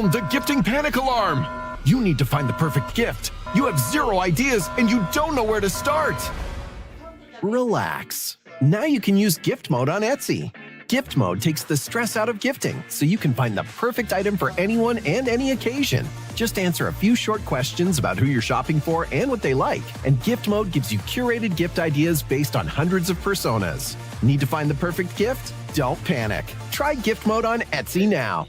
Sound the gifting panic alarm! You need to find the perfect gift. You have zero ideas and you don't know where to start. Relax. Now you can use gift mode on Etsy. Gift mode takes the stress out of gifting, so you can find the perfect item for anyone and any occasion. Just answer a few short questions about who you're shopping for and what they like, and gift mode gives you curated gift ideas based on hundreds of personas. Need to find the perfect gift? Don't panic. Try gift mode on Etsy now.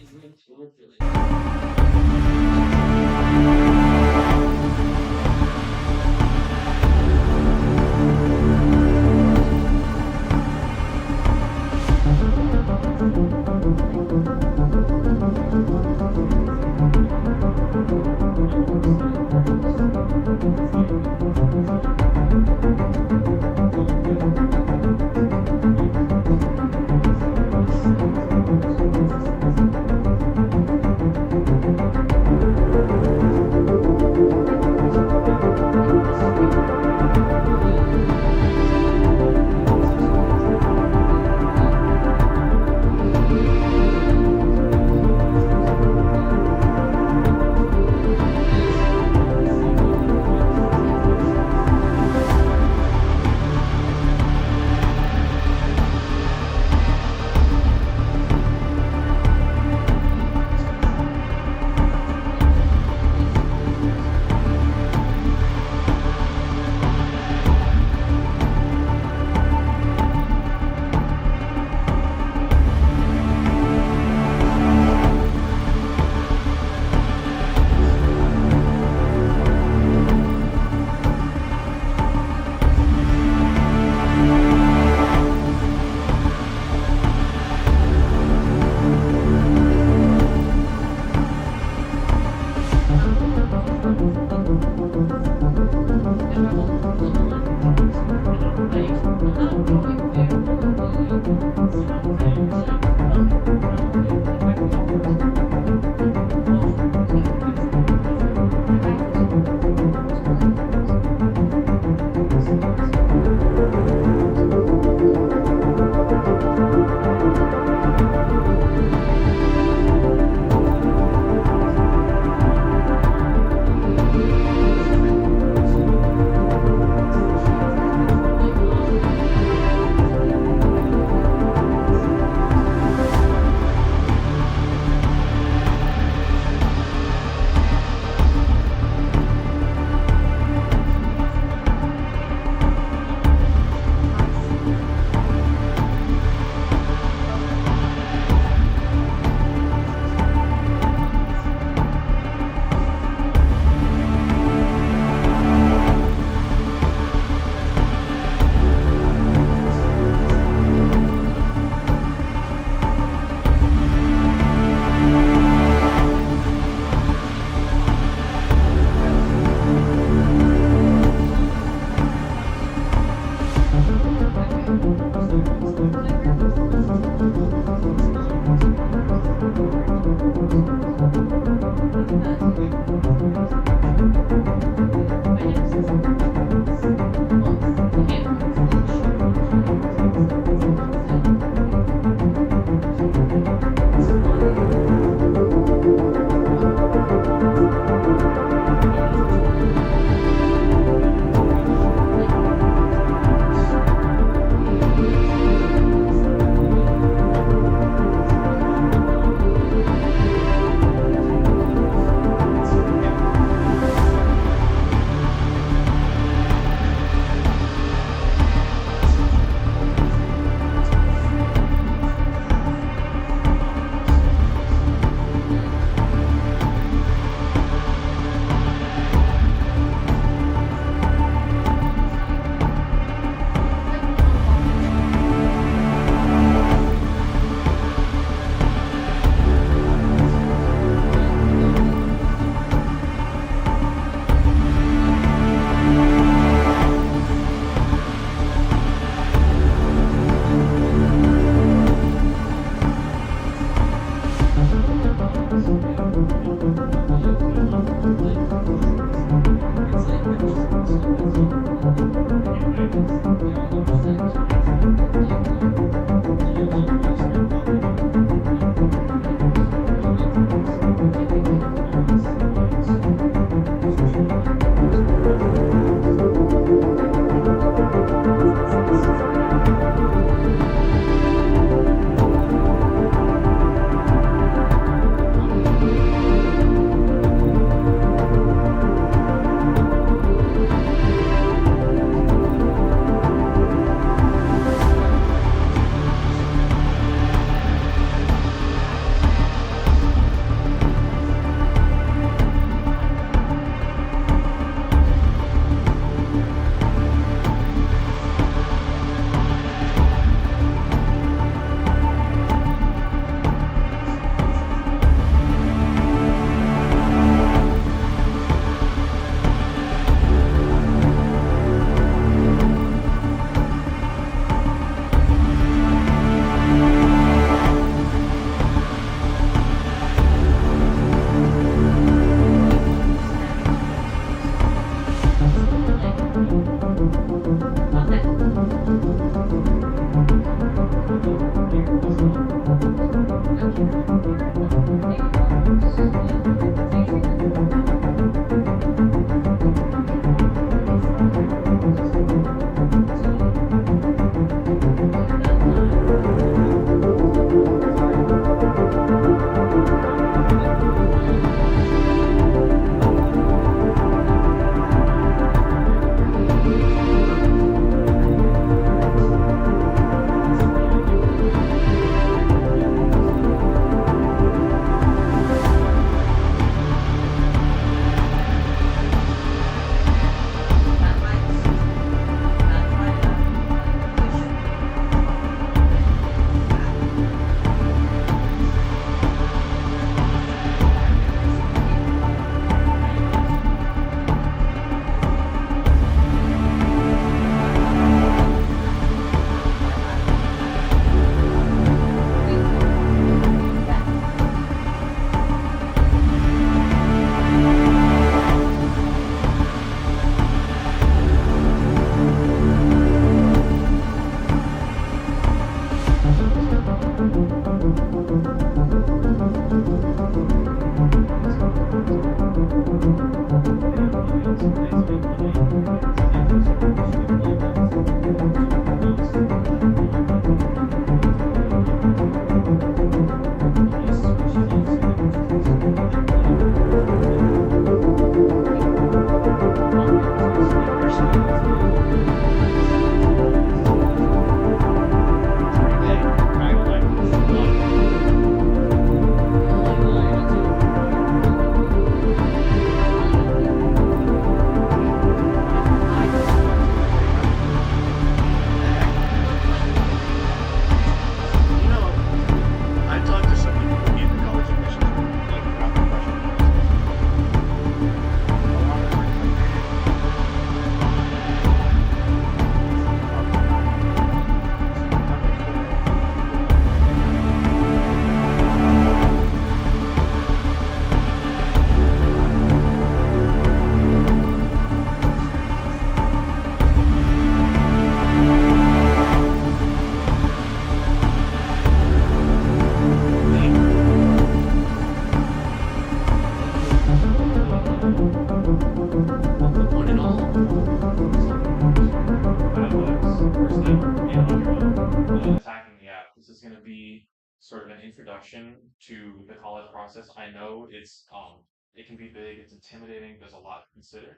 sort of an introduction to the college process. I know it can be big, it's intimidating, there's a lot to consider.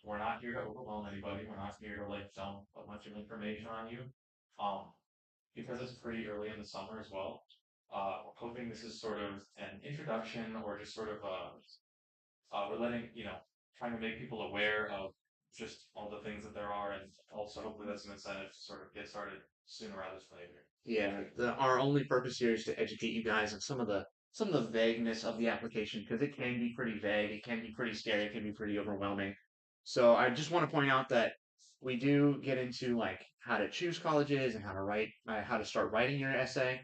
We're not here to overwhelm anybody. We're not here to like dump a bunch of information on you. Um, because it's pretty early in the summer as well. We're hoping this is sort of an introduction or just sort of we're letting, trying to make people aware of just all the things that there are, and also hopefully that's an incentive to sort of get started sooner rather than later. Yeah, our only purpose here is to educate you guys on some of the vagueness of the application because it can be pretty vague, it can be pretty scary, it can be pretty overwhelming. So I just want to point out that we do get into like how to choose colleges and how to start writing your essay.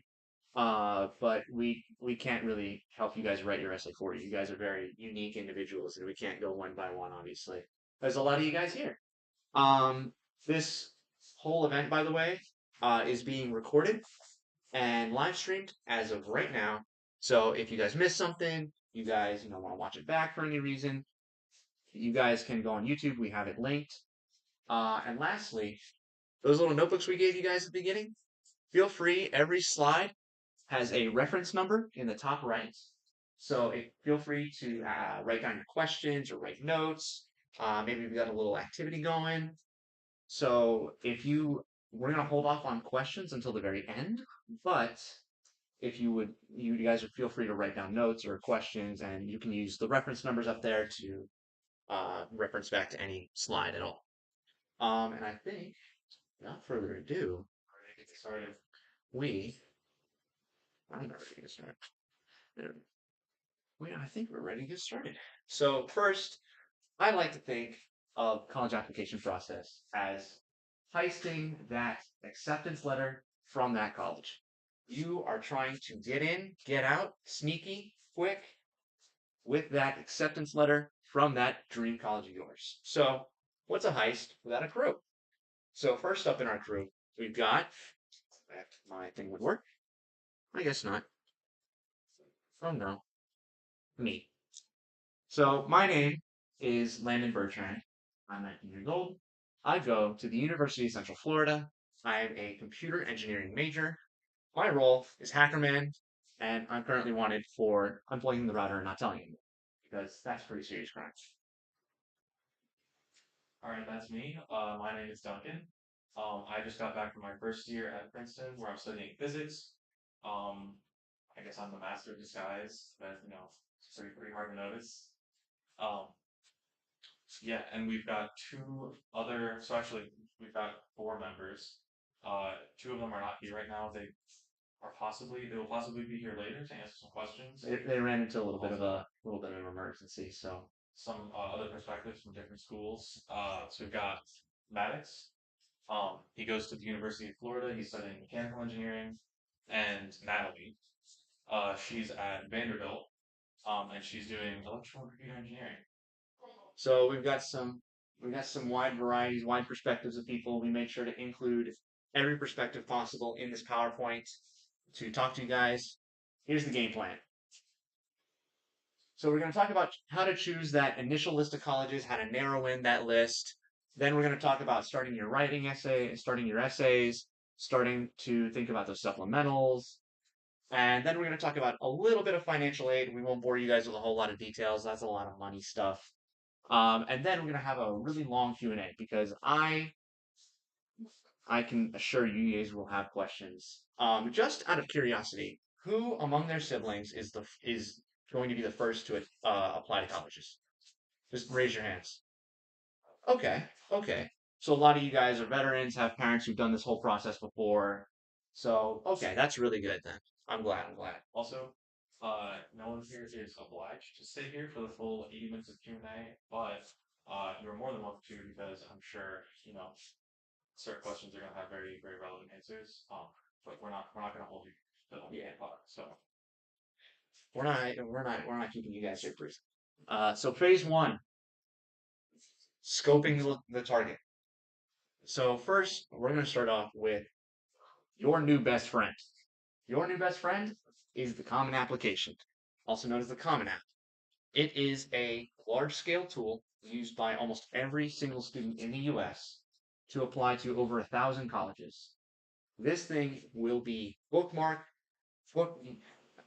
But we can't really help you guys write your essay for you. You guys are very unique individuals, and we can't go one by one, obviously. There's a lot of you guys here. Um, this whole event, by the way, is being recorded and live streamed as of right now. So if you guys missed something, you guys, want to watch it back for any reason, you guys can go on YouTube. We have it linked. And lastly, those little notebooks we gave you guys at the beginning, feel free. Every slide has a reference number in the top right. So feel free to write down your questions or write notes. Maybe we've got a little activity going. So we're gonna hold off on questions until the very end, but if you guys would feel free to write down notes or questions, and you can use the reference numbers up there to reference back to any slide at all. And I think, without further ado, Alright, get started. we I'm ready to get started. I think we're ready to get started. So first, I like to think of college application process as heisting that acceptance letter from that college. You are trying to get in, get out, sneaky, quick with that acceptance letter from that dream college of yours. So, what's a heist without a crew? So, first up in our crew, we've got, if my thing would work. I guess not. Oh no, me. So, my name is Landon Bertrand. I'm 19 years old. I go to the University of Central Florida. I am a computer engineering major. My role is Hackerman, and I'm currently wanted for unplugging the router and not telling anyone because that's pretty serious crime. All right, that's me. My name is Duncan. I just got back from my first year at Princeton where I'm studying physics. Um, I guess I'm the master of disguise, but it's pretty hard to notice. Um, yeah, and we've got so actually we've got four members. Two of them are not here right now. They will possibly be here later to answer some questions. They ran into a Also, little bit of an emergency, so some other perspectives from different schools. So we've got Maddox. He goes to the University of Florida. He's studying mechanical engineering, and Natalie. She's at Vanderbilt, and she's doing electrical and computer engineering. we've got some wide varieties, wide perspectives of people. We made sure to include every perspective possible in this PowerPoint to talk to you guys. Here's the game plan. So we're going to talk about how to choose that initial list of colleges, how to narrow in that list. Then we're going to talk about starting your writing essay, starting your essays, starting to think about those supplementals. And then we're going to talk about a little bit of financial aid. We won't bore you guys with a whole lot of details. That's a lot of money stuff. And then we're going to have a really long Q&A because I can assure you guys will have questions. Just out of curiosity, who among their siblings is going to be the first to apply to colleges? Just raise your hands. Okay, okay. So a lot of you guys are veterans, have parents who've done this whole process before. So okay, that's really good then. I'm glad. I'm glad. Also, no one here is obliged to stay here for the full 80 minutes of Q&A, but you're more than welcome to because I'm sure certain questions are going to have very very relevant answers. But we're not going to hold you to the Yeah, clock. So we're not keeping you guys here, please. So phase one, scoping the target. So first, we're going to start off with your new best friend. Your new best friend is the Common Application, also known as the Common App. It is a large-scale tool used by almost every single student in the U.S. to apply to over 1,000 colleges. This thing will be bookmarked what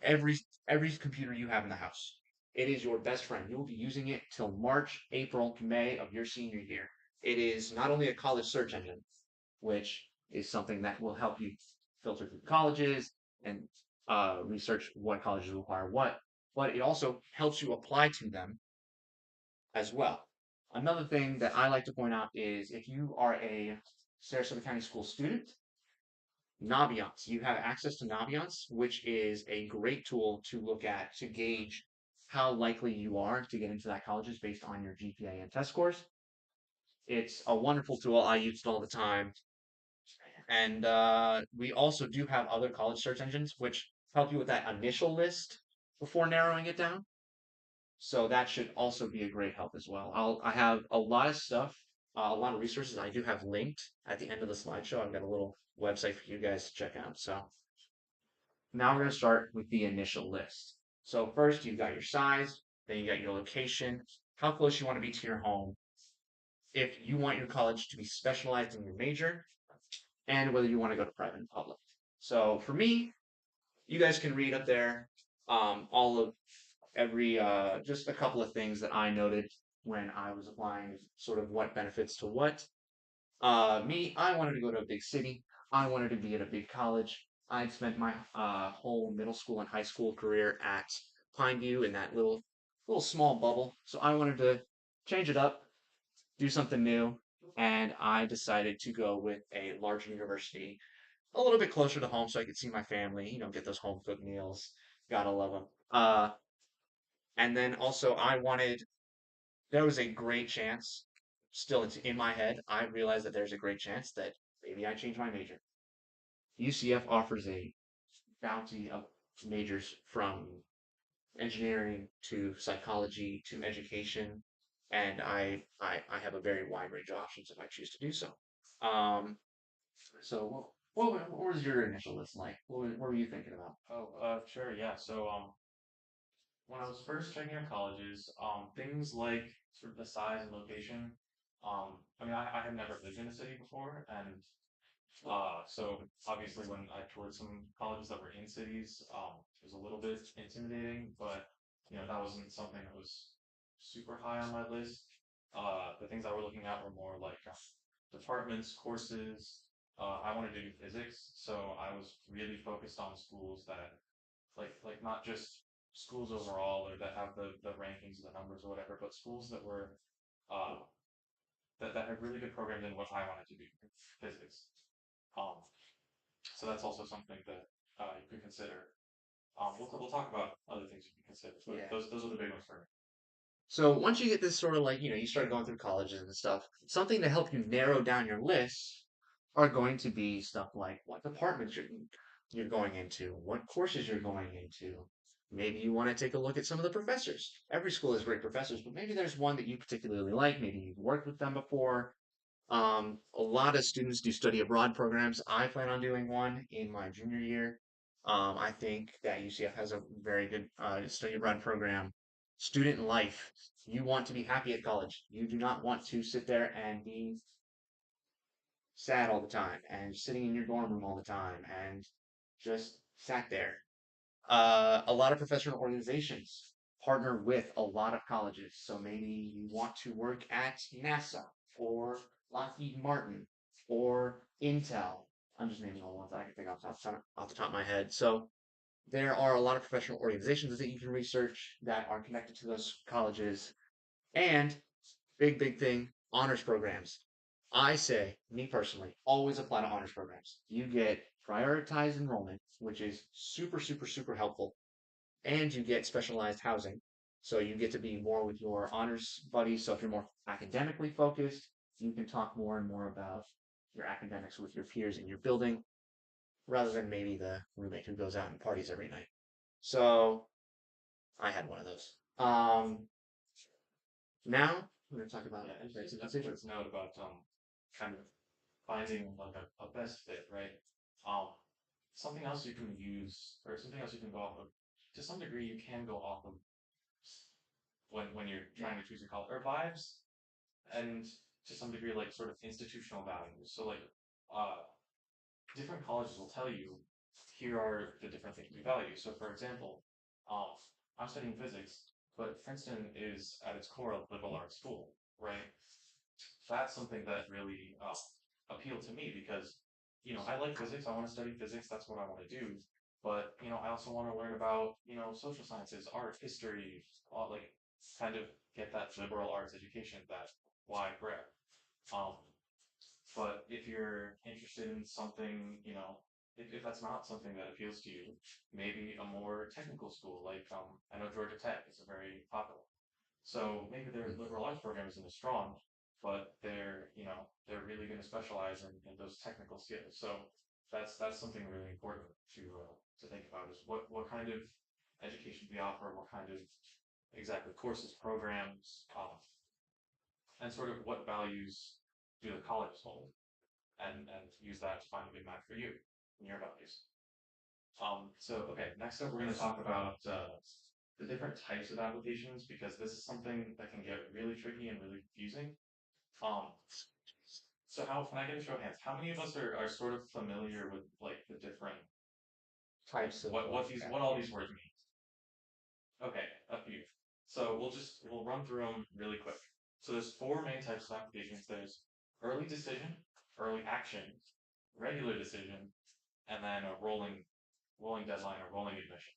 every computer you have in the house. It is your best friend. You will be using it till March, April, May of your senior year. It is not only a college search engine, which is something that will help you filter through colleges and research what colleges require what, but it also helps you apply to them as well. Another thing that I like to point out is if you are a Sarasota County School student, Naviance. You have access to Naviance, which is a great tool to look at to gauge how likely you are to get into that colleges based on your GPA and test scores. It's a wonderful tool. I use it all the time. And we also do have other college search engines which help you with that initial list before narrowing it down. So that should also be a great help as well. I have a lot of stuff, a lot of resources I do have linked at the end of the slideshow. I've got a little website for you guys to check out. So now we're going to start with the initial list. So first you've got your size, then you got your location, how close you want to be to your home, if you want your college to be specialized in your major, and whether you want to go to private and public. So for me, you guys can read up there all of every just a couple of things that I noted when I was applying, sort of what benefits to what. Me, I wanted to go to a big city. I wanted to be at a big college. I'd spent my whole middle school and high school career at Pineview in that little small bubble. So I wanted to change it up, do something new, and I decided to go with a larger university, a little bit closer to home, so I could see my family. Get those home cooked meals. Gotta love them. And then also I wanted there was a great chance, still it's in my head, I realized that there's a great chance that maybe I change my major. UCF offers a bounty of majors from engineering to psychology to education, and I have a very wide range of options if I choose to do so. Um, so what was your initial list like? What were you thinking about? Oh, sure, yeah. So, when I was first checking out colleges, things like sort of the size and location. I mean, I had never lived in a city before, and so obviously when I toured some colleges that were in cities, it was a little bit intimidating, but that wasn't something that was super high on my list. The things I were looking at were more like departments, courses. I wanted to do physics, so I was really focused on schools that like not just schools overall or that have the rankings, the numbers or whatever, but schools that were uh that have really good programs in what I wanted to do, physics. Um, so that's also something that you could consider. We'll talk about other things you can consider, but Yeah. those are the big ones for me. So once you get this sort of like, you start going through colleges and stuff, something to help you narrow down your list are going to be stuff like what departments you're going into, what courses you're going into. Maybe you want to take a look at some of the professors. Every school has great professors, but maybe there's one that you particularly like. Maybe you've worked with them before. A lot of students do study abroad programs. I plan on doing one in my junior year. I think that UCF has a very good study abroad program. Student life. You want to be happy at college. You do not want to sit there and be sad all the time and sitting in your dorm room all the time and just sat there. A lot of professional organizations partner with a lot of colleges. So maybe you want to work at NASA or Lockheed Martin or Intel. I'm just naming all the ones that I can think off the top of my head. So there are a lot of professional organizations that you can research that are connected to those colleges. And big thing, honors programs. I say, me personally, always apply to honors programs. You get prioritized enrollment, which is super helpful, and you get specialized housing. So you get to be more with your honors buddies. So if you're more academically focused, you can talk more and more about your academics with your peers in your building rather than maybe the roommate who goes out and parties every night. So I had one of those. Now we're going to talk about Yeah, and grades and just a quick decisions. note about kind of finding like a best fit, right? Um, something else you can use or something else you can go off of. To some degree, you can go off of when you're trying to choose your college or vibes, and to some degree, like sort of institutional values. So like, uh, different colleges will tell you here are the different things we value. So, for example, um, I'm studying physics, but Princeton is at its core a liberal arts school, right? That's something that really appealed to me because, I like physics. I want to study physics. That's what I want to do. But, I also want to learn about, social sciences, art, history, all, like kind of get that liberal arts education, that wide breadth. Um, but if you're interested in something, if that's not something that appeals to you, maybe a more technical school, like I know Georgia Tech is a very popular. So maybe their liberal arts program isn't as strong, but they're really going to specialize in those technical skills. So that's something really important to think about is what kind of education we offer, what kind of exactly courses, programs, and sort of what values do the colleges hold, and use that to find a good match for you and your values. So okay, next up we're going to talk about the different types of applications because this is something that can get really tricky and really confusing. Um, so how can I get a show of hands? How many of us are sort of familiar with like the different Types of what all these words mean? Okay, a few. So we'll run through them really quick. So there's four main types of applications. There's early decision, early action, regular decision, and then a rolling deadline or rolling admission.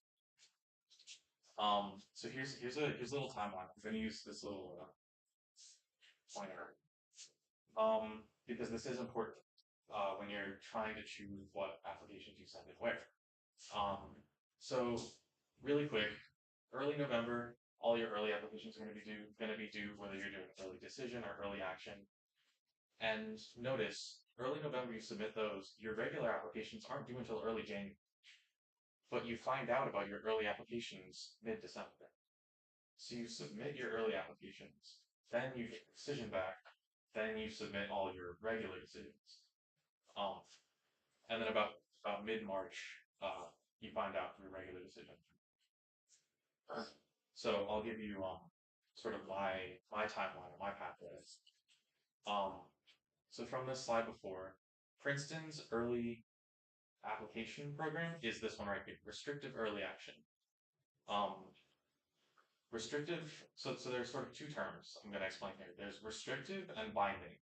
So here's a little timeline. I'm going to use this little pointer because this is important when you're trying to choose what applications you send and where. So really quick, early November, all your early applications are going to be due whether you're doing early decision or early action. And notice, early November you submit those. Your regular applications aren't due until early January, but you find out about your early applications mid-December. So you submit your early applications, then you get a decision back, then you submit all your regular decisions. Um, and then about mid-March, you find out your regular decision. So I'll give you sort of my timeline or my pathway. Um, so from this slide before, Princeton's early application program is this one right here, restrictive early action. Um, restrictive, so there's sort of two terms I'm going to explain here. There's restrictive and binding.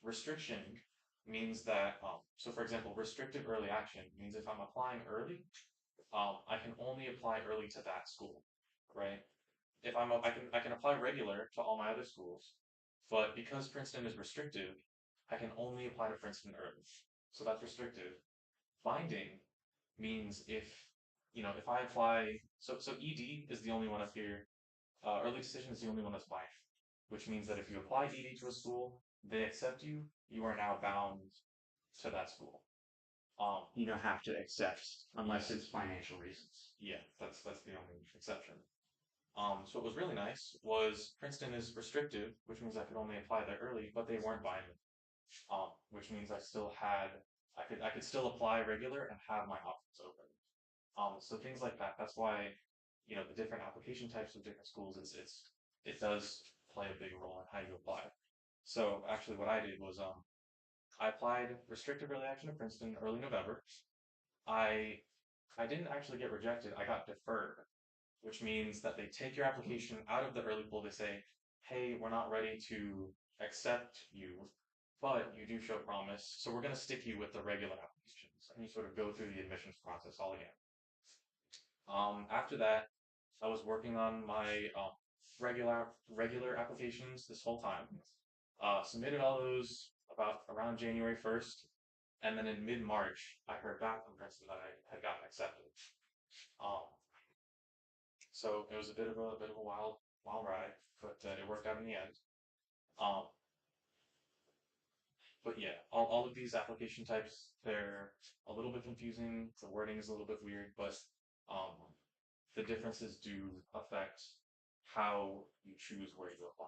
Restriction means that, so for example, restrictive early action means if I'm applying early, I can only apply early to that school, right? If I can apply regular to all my other schools, but because Princeton is restrictive, I can only apply to Princeton early. So that's restrictive. Binding means if I apply, so ED is the only one up here. Early decision is the only one that's binding, which means that if you apply ED to a school, they accept you, you are now bound to that school. You don't have to accept unless it's financial reasons. Yeah, that's the only exception. So what was really nice was Princeton is restrictive, which means I could only apply there early, but they weren't binding. Which means I could still apply regular and have my options open. So things like that. That's why, the different application types of different schools, it does play a big role in how you apply. So actually what I did was I applied restricted early action to Princeton early November. I I didn't actually get rejected. I got deferred, which means that they take your application out of the early pool. They say, "Hey, we're not ready to accept you, but you do show promise, so we're going to stick you with the regular applications." And you sort of go through the admissions process all again. After that, I was working on my regular applications this whole time. Submitted all those about around January 1st, and then in mid-March, I heard back from Princeton that I had gotten accepted. Um, so it was a bit of a wild ride, but it worked out in the end. Um, but yeah, all of these application types, they're a little bit confusing. The wording is a little bit weird, but um, the differences do affect how you choose where you apply.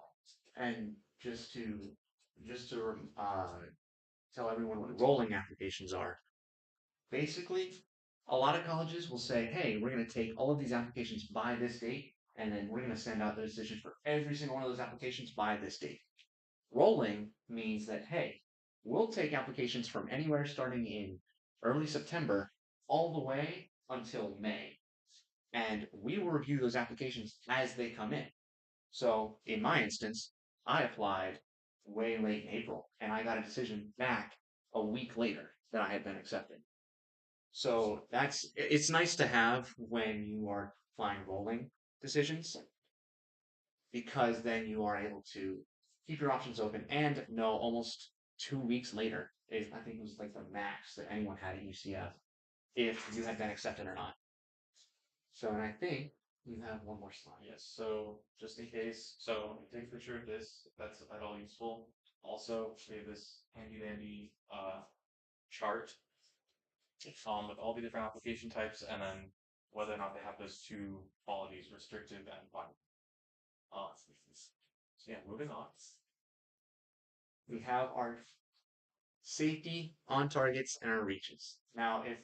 And just to tell everyone what rolling applications are. Basically, a lot of colleges will say, "Hey, we're going to take all of these applications by this date, and then we're going to send out the decisions for every single one of those applications by this date." Rolling means that, hey, we'll take applications from anywhere starting in early September all the way until May. And we will review those applications as they come in. So in my instance, I applied way late in April and I got a decision back a week later that I had been accepted. So it's nice to have when you are applying rolling decisions because then you are able to keep your options open and know almost 2 weeks later, if I think it was like the max that anyone had at UCF, if you had been accepted or not. So, and I think you have one more slide. Yes, so just in case, so take a picture of this, if that's at all useful. Also, we have this handy dandy chart with all the different application types and then whether or not they have those two qualities, restrictive and final. So yeah, moving on. We have our safety, on targets, and our reaches. Now, if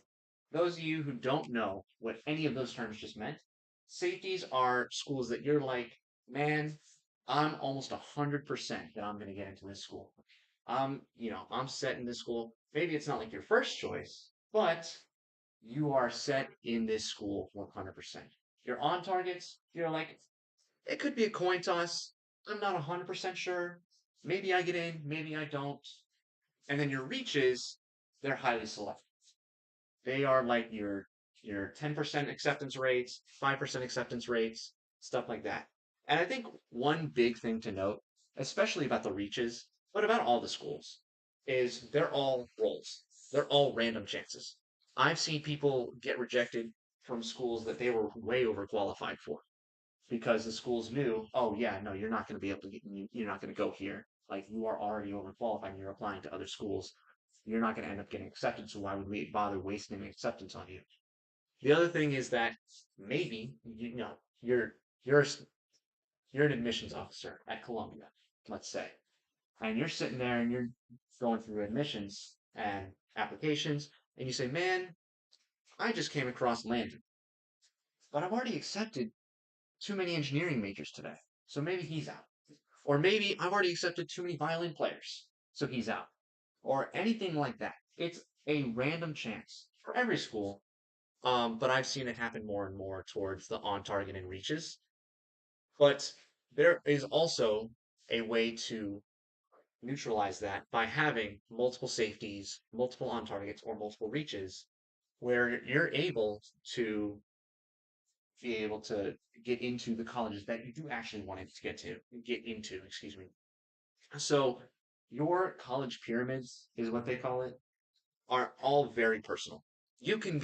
those of you who don't know what any of those terms just meant, safeties are schools that you're like, man, I'm almost 100% that I'm going to get into this school. I'm set in this school. Maybe it's not like your first choice, but you are set in this school 100%. Your on targets, you're like, it could be a coin toss. I'm not 100% sure. Maybe I get in, maybe I don't. And then your reaches, they're highly selective. They are like your 10% acceptance rates, 5% acceptance rates, stuff like that. And I think one big thing to note, especially about the reaches, but about all the schools, is they're all rolls. They're all random chances. I've seen people get rejected from schools that they were way overqualified for because the schools knew, oh yeah, no, you're not going to be able to get, you're not going to go here. Like you are already overqualified and you're applying to other schools. You're not going to end up getting accepted. So why would we bother wasting acceptance on you? The other thing is that maybe you're you're you're an admissions officer at Columbia, let's say, and you're sitting there and you're going through admissions and applications, and you say, "Man, I just came across Landon, but I've already accepted too many engineering majors today, so maybe he's out." Or maybe I've already accepted too many violin players, so he's out. Or anything like that. It's a random chance for every school, but I've seen it happen more and more towards the on target and reaches. But there is also a way to neutralize that by having multiple safeties, multiple on targets, or multiple reaches, where you're able to be able to get into the colleges that you do actually want it to get into, excuse me. So your college pyramids is what they call it, are all very personal. You can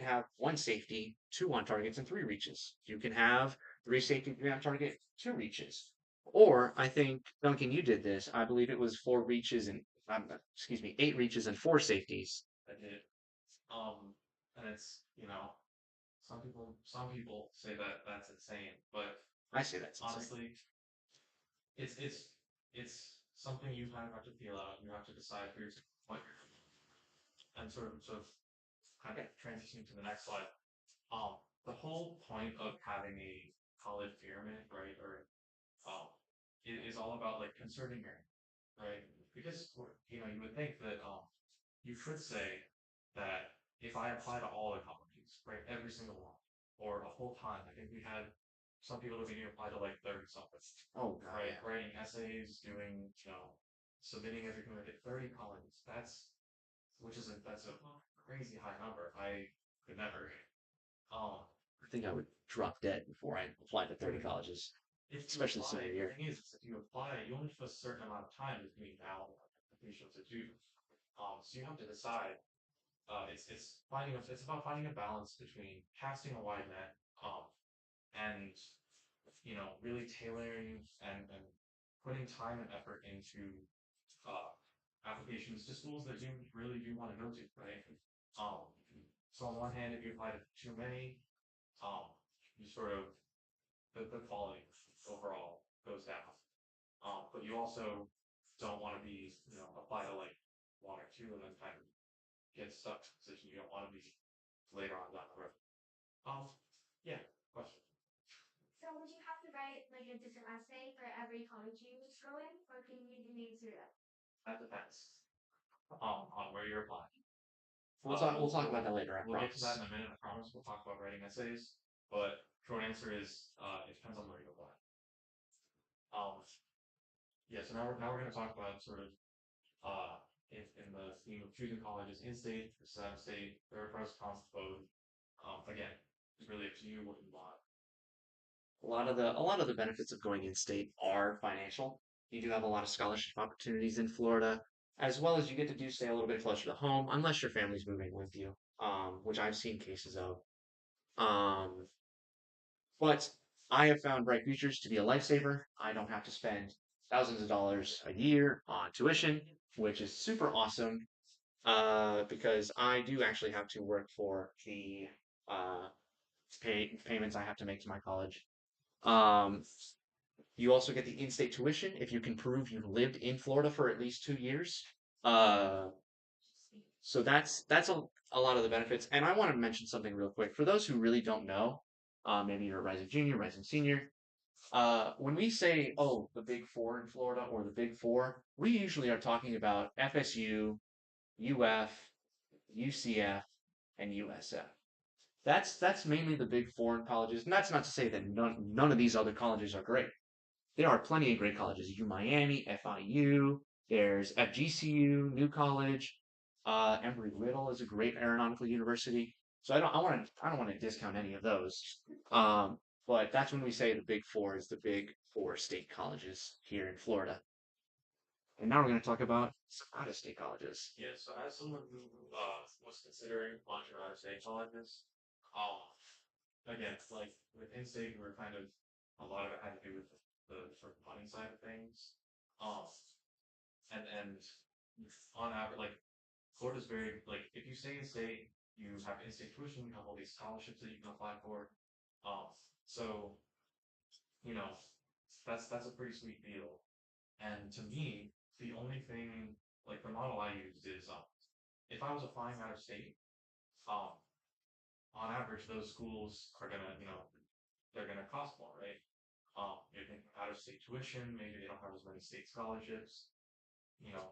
have one safety, two on targets, and three reaches. You can have three safety, three on target, two reaches. Or I think Duncan, you did this. I believe it was four reaches and excuse me, eight reaches and four safeties. I did. And it's, some people say that that's insane, but I say that's insane. honestly, it's something you kind of have to feel out. You have to decide for yourself what you're doing. And sort of kind of transitioning to the next slide. The whole point of having a college pyramid, right, or is all about like conserving your energy, right? Because you would think that you should say that if I apply to all the colleges, right, every single one, or a whole ton, I think we had some people that we didn't apply to like 30 something, Oh god, right? yeah. Writing essays, doing, submitting everything like 30 colleges. That's a crazy high number. I could never. Um, I think I would drop dead before I applied to 30 colleges, if you especially apply, senior the year. thing is, if you apply, you only have a certain amount of time between now and application to do. So you have to decide. It's about finding a balance between casting a wide net, and really tailoring and putting time and effort into uh applications to schools that you really do want to go to, right? Um, so on one hand, if you apply to too many, um, you sort of the quality overall goes down. But you also don't want to be, apply to like one or two and then kind of get stuck in a position you don't want to be later on down the road. Um, yeah, question. So would you have to write like a different essay for every college you go in, or can you do names through that? That depends on where you're applying. We'll talk about that later. I We'll get to that promise. in a minute. I promise. We'll talk about writing essays. But short answer is it depends on where you apply. Um, yeah. So now we're going to talk about sort of in the theme of choosing colleges in state versus out of state. There are pros and cons to both. Again, it's really up to you what you want. A lot of the benefits of going in state are financial. You do have a lot of scholarship opportunities in Florida, as well as you get to do stay a little bit closer to home, unless your family's moving with you, which I've seen cases of. Um, but I have found Bright Futures to be a lifesaver. I don't have to spend thousands of dollars a year on tuition, which is super awesome. Because I do actually have to work for the uh, payments I have to make to my college. Um, you also get the in-state tuition if you can prove you've lived in Florida for at least 2 years. Uh, so that's a lot of the benefits. And I want to mention something real quick for those who really don't know. Maybe you're a rising junior, rising senior. When we say, oh, the big four in Florida or the big four, we usually are talking about FSU, UF, UCF, and USF. That's mainly the big foreign colleges, and that's not to say that none of these other colleges are great. There are plenty of great colleges. U Miami, FIU, there's FGCU, New College, Embry-Riddle is a great aeronautical university. So I don't want to discount any of those. But that's when we say the big four is the big four state colleges here in Florida. And now we're going to talk about some out of state colleges. Yeah. So as someone who was considering launching out of state colleges, um, again, like with in-state, we were kind of a lot of it had to do with the sort of money side of things. Um, and on average, like Florida's very like if you stay in state, you have in-state tuition, you have all these scholarships that you can apply for. Um, so you know that's a pretty sweet deal. And to me, the only thing like the model I used is if I was applying out of state, um, on average those schools are gonna they're gonna cost more, right? You're thinking out of state tuition, maybe they don't have as many state scholarships,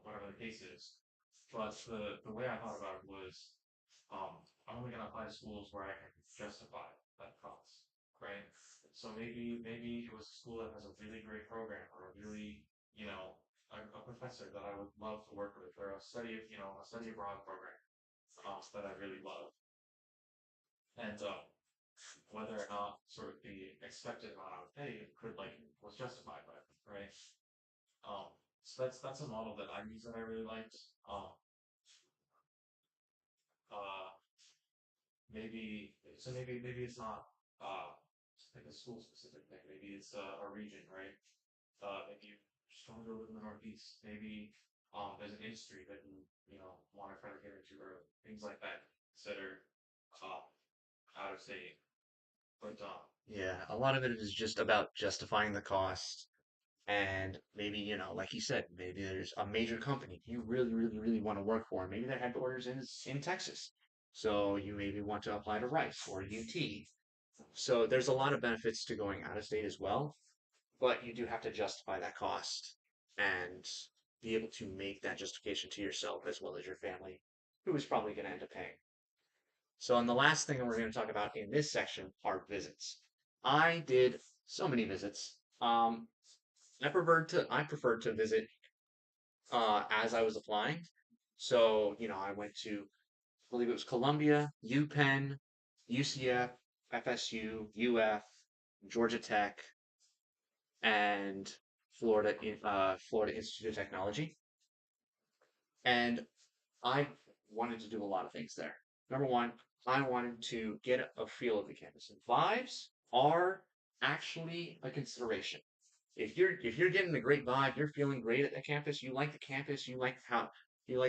whatever the case is. But the way I thought about it was, I'm only gonna apply to schools where I can justify that cost, right? So maybe it was a school that has a really great program or a really, a professor that I would love to work with or a study abroad program, that I really love. And whether or not sort of the expected amount I would pay could was justified by it, right? So that's a model that I use that I really liked. Uh, maybe it's not like a school specific thing. Maybe it's a region, right? Maybe you just want to go live in the Northeast. Maybe there's an industry that you want to try to get into or things like that. Consider uh, out of state, but Yeah, a lot of it is just about justifying the cost. And maybe, like you said, maybe there's a major company you really, really, really want to work for. Maybe their headquarters is in Texas. So you maybe want to apply to Rice or UT. So there's a lot of benefits to going out of state as well, but you do have to justify that cost and be able to make that justification to yourself as well as your family, who is probably going to end up paying. So, and the last thing that we're going to talk about in this section are visits. I did so many visits. I preferred to visit as I was applying. So, I went to, I believe it was Columbia, UPenn, UCF, FSU, UF, Georgia Tech, and Florida Institute of Technology. And I wanted to do a lot of things there. Number one, I wanted to get a feel of the campus. And vibes are actually a consideration. If you're getting a great vibe, you're feeling great at the campus, you like the campus, you like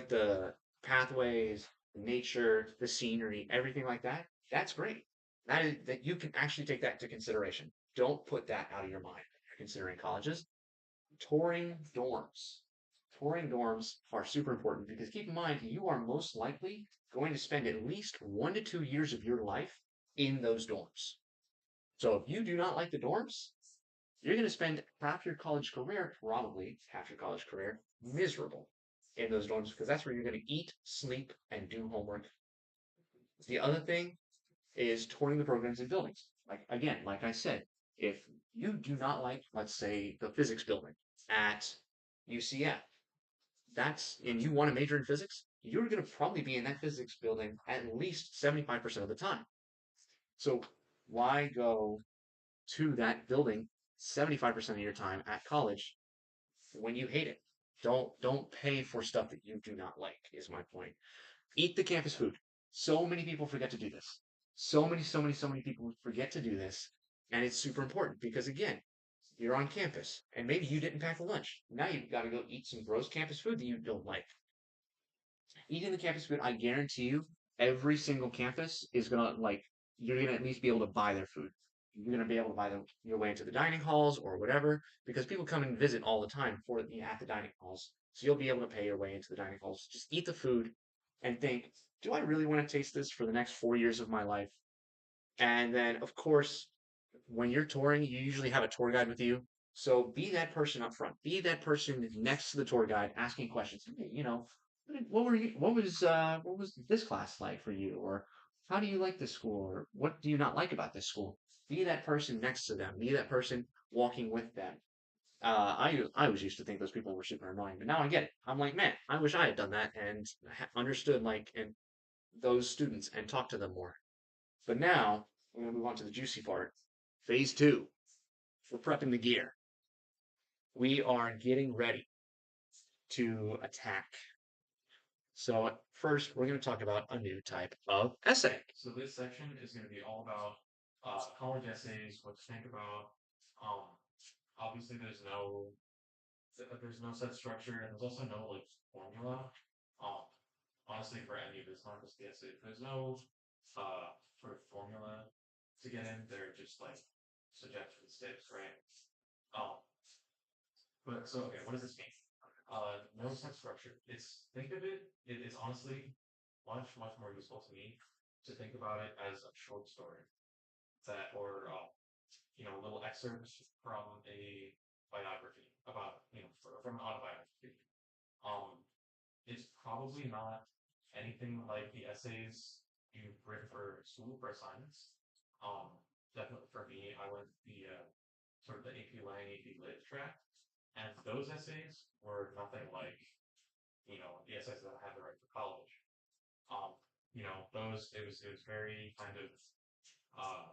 the pathways, the nature, the scenery, everything like that, that's great. That you can actually take that into consideration. Don't put that out of your mind when you're considering colleges. Touring dorms. Touring dorms are super important because keep in mind you are most likely going to spend at least 1 to 2 years of your life in those dorms. So if you do not like the dorms, you're going to spend half your college career, probably half your college career, miserable in those dorms because that's where you're going to eat, sleep, and do homework The other thing is touring the programs and buildings. Like again, like I said, if you do not like, let's say, the physics building at UCF, and you want to major in physics, you're going to probably be in that physics building at least 75% of the time. So why go to that building 75% of your time at college when you hate it? Don't pay for stuff that you do not like, is my point. Eat the campus food. So many people forget to do this. So many people forget to do this. And it's super important because, again, you're on campus and maybe you didn't pack a lunch. Now you've got to go eat some gross campus food that you don't like. Eating the campus food, I guarantee you, every single campus is going to, like, you're going to at least be able to buy their food. You're going to be able to buy your way into the dining halls or whatever because people come and visit all the time at the dining halls. So you'll be able to pay your way into the dining halls. Just eat the food and think, do I really want to taste this for the next 4 years of my life? And then, of course, when you're touring, you usually have a tour guide with you. So be that person up front. Be that person next to the tour guide asking questions. Hey, what was this class like for you? Or how do you like this school? Or what do you not like about this school? Be that person next to them. Be that person walking with them. I was used to think those people were super annoying, but now I get it. I'm like, man, I wish I had done that and understood and those students and talked to them more. But now we're gonna move on to the juicy part. Phase two. We're prepping the gear. We are getting ready to attack. So first, we're going to talk about a new type of essay. So this section is going to be all about college essays, what to think about. Obviously, there's no set structure, and there's also no like formula. Um, Honestly, for any of this, not just the essay, there's no sort of formula to get in. They're just like suggestions, tips, right? Um, but so okay, what does this mean? No set structure. Think of it is honestly much more useful to me to think about it as a short story or little excerpts from a biography about from an autobiography. Um, it's probably not anything like the essays you've written for school for assignments. Um, Definitely for me, I went the sort of the AP Lang, AP Lit track, and those essays were nothing like the essays that I had to write for college. Those it was very kind of uh,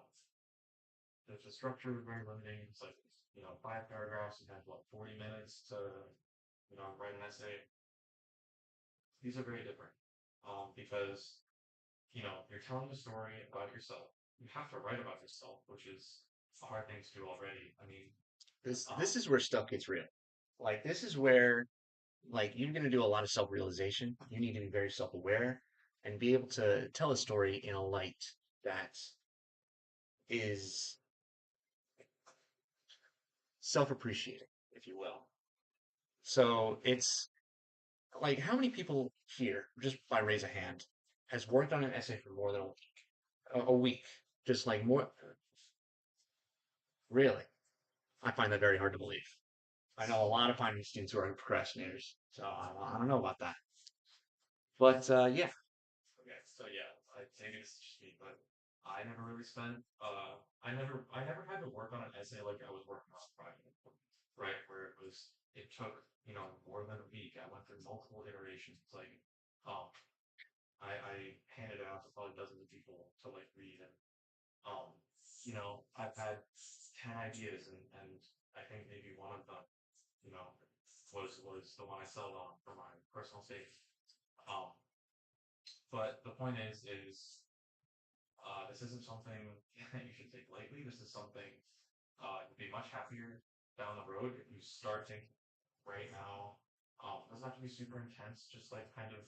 the structure was very limiting. It's like 5 paragraphs. You had what 40 minutes to write an essay. These are very different because you're telling a story about yourself. You have to write about yourself, which is a hard thing to do already. I mean, This is where stuff gets real. Like this is where like you're going to do a lot of self-realization. You need to be very self-aware and be able to tell a story in a light that is self-appreciating, if you will. So it's like how many people here, just by raise of hand, has worked on an essay for more than a week? A week, just like more. Really, I find that very hard to believe. I know a lot of finance students who are procrastinators, so I don't know about that. But yeah, okay, so yeah, maybe this is just me, but I never really spent. I never had to work on an essay like I was working on a project, right? Where it took more than a week. I went through multiple iterations. Like, um, I handed it out to probably dozens of people to like read, and um, I've had 10 ideas, and I think maybe one of them, you know, was the one I settled on for my personal sake. Um, but the point is this isn't something that you should take lightly. This is something you'd be much happier down the road if you start thinking right now. It doesn't have to be super intense. Just like kind of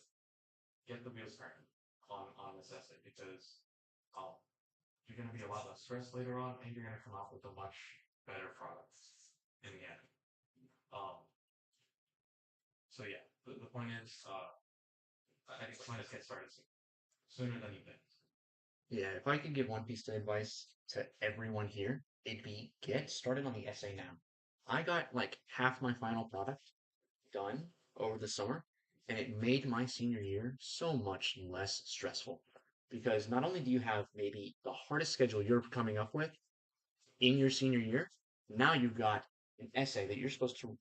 get the wheels turning on this essay because um, you're going to be a lot less stressed later on, and you're going to come out with a much better product in the end. Um, so yeah, the point is, I think the point is get started sooner than you think. yeah. If I could give one piece of advice to everyone here, it'd be get started on the essay now. I got like half my final product done over the summer, and it made my senior year so much less stressful. because not only do you have maybe the hardest schedule you're coming up with in your senior year, now you've got an essay that you're supposed to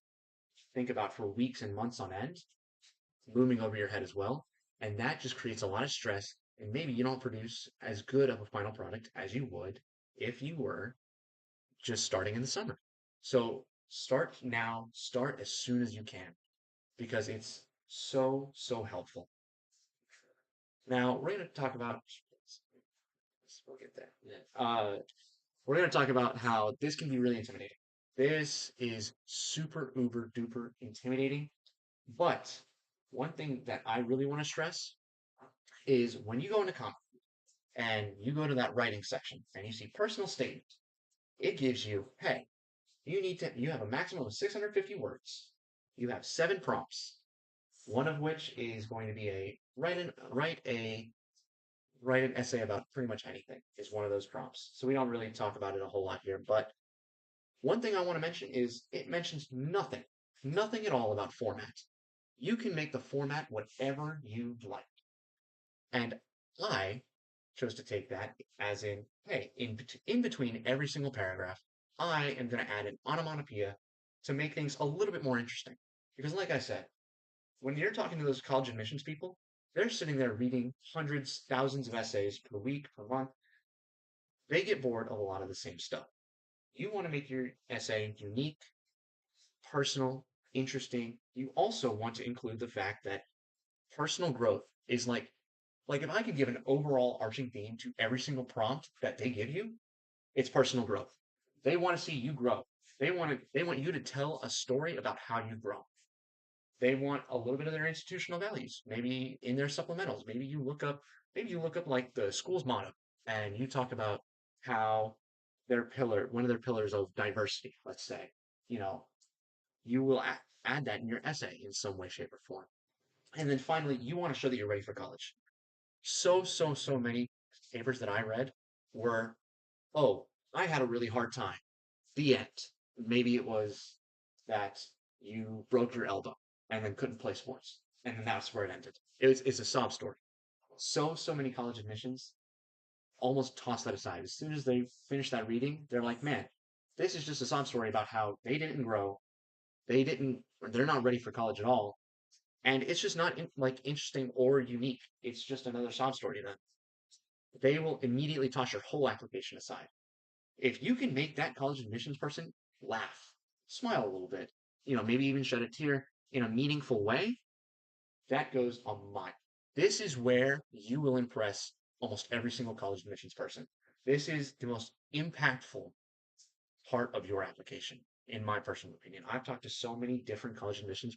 think about for weeks and months on end, looming over your head as well. And that just creates a lot of stress. And maybe you don't produce as good of a final product as you would if you were just starting in the summer. So start now, start as soon as you can, because it's so helpful. Now we're going to talk about, we'll get there. We're going to talk about how this can be really intimidating. This is super uber duper intimidating. But one thing that I really want to stress is when you go into comp and you go to that writing section and you see personal statement, it gives you, hey, you have a maximum of 650 words. You have 7 prompts, one of which is going to be write an essay about pretty much anything is one of those prompts. So we don't really talk about it a whole lot here, but one thing I want to mention is it mentions nothing at all about format. You can make the format whatever you like. And I chose to take that as in, hey, in between every single paragraph, I am going to add an onomatopoeia to make things a little bit more interesting. Because like I said, when you're talking to those college admissions people, they're sitting there reading hundreds, thousands of essays per week, per month. They get bored of a lot of the same stuff. You want to make your essay unique, personal, interesting. You also want to include the fact that personal growth is like if I could give an overall arching theme to every single prompt that they give you, it's personal growth. They want to see you grow. They want you to tell a story about how you grow. They want a little bit of their institutional values, maybe in their supplementals. Maybe you look up like the school's motto and you talk about how one of their pillars of diversity, let's say, you know, you will add that in your essay in some way, shape, or form. And then finally, you want to show that you're ready for college. So many papers that I read were, oh, I had a really hard time. The end. Maybe it was that you broke your elbow and then couldn't play sports. And then that's where it ended. It's a sob story. So many college admissions almost toss that aside. As soon as they finish that reading, they're like, man, this is just a sob story about how they didn't grow. They're not ready for college at all. And it's just not interesting or unique. It's just another sob story to them. They will immediately toss your whole application aside. If you can make that college admissions person laugh, smile a little bit, maybe even shed a tear in a meaningful way, that goes a mile. This is where you will impress almost every single college admissions person. This is the most impactful part of your application, in my personal opinion. I've talked to so many different college admissions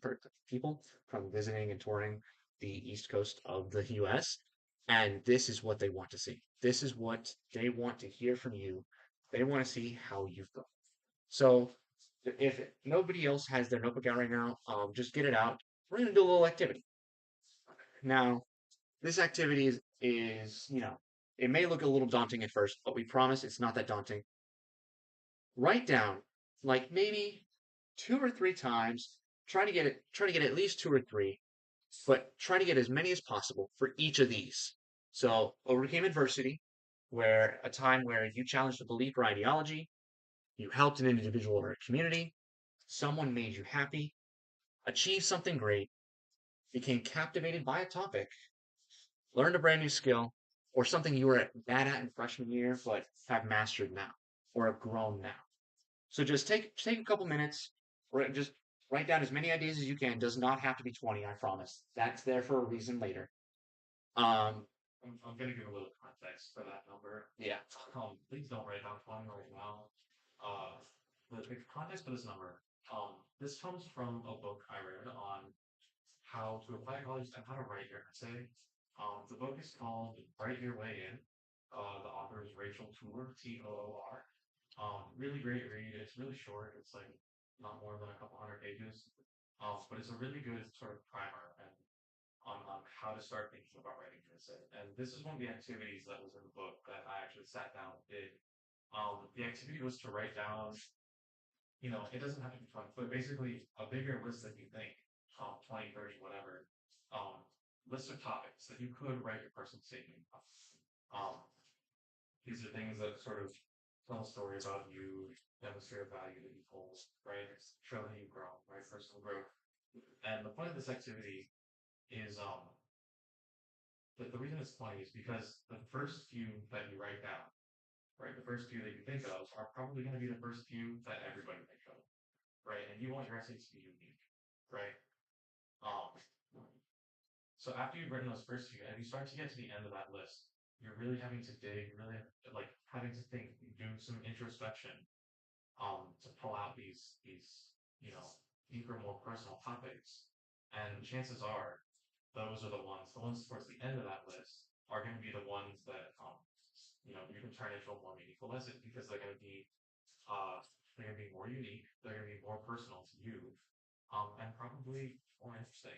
people from visiting and touring the East Coast of the US, and this is what they want to see. This is what they want to hear from you. They want to see how you've grown. So if nobody else has their notebook out right now, just get it out. We're going to do a little activity. Now, this activity is, it may look a little daunting at first, but we promise it's not that daunting. Write down like maybe 2 or 3 times. Try to get at least 2 or 3, but try to get as many as possible for each of these. So overcame adversity, where a time where you challenged a belief or ideology, you helped an individual or a community, someone made you happy, achieved something great, became captivated by a topic, learned a brand new skill, or something you were bad at in freshman year but have mastered now or have grown now. So just take a couple minutes, or just write down as many ideas as you can. Does not have to be 20, I promise. That's there for a reason later. I'm gonna give a little context for that number. Yeah. Please don't write down 20 right now. The context for this number. This comes from a book I read on how to apply to college and how to write your essay. The book is called Write Your Way In. The author is Rachel Toor, Toor. Really great read. It's really short. It's like not more than a couple hundred pages. But it's a really good sort of primer and on how to start thinking about writing an essay. And this is one of the activities that was in the book that I actually sat down and did. The activity was to write down, it doesn't have to be fun, but basically a bigger list than you think, 20, 30, whatever, list of topics that you could write your personal statement on. Um, these are things that sort of tell a story about you, demonstrate a value that you hold, right? Show that you grow, right? Personal growth. And the point of this activity is the reason it's funny is because the first few that you write down, right? The first few that you think of are probably going to be the first few that everybody thinks of, right? And you want your essays to be unique, right? Um, so after you've written those first few, and you start to get to the end of that list, you're really having to dig, really like having to think, doing some introspection, to pull out these deeper, more personal topics. And chances are, those are the ones towards the end of that list are going to be the ones that you can turn into a more meaningful essay because they're going to be more unique, they're going to be more personal to you, and probably more interesting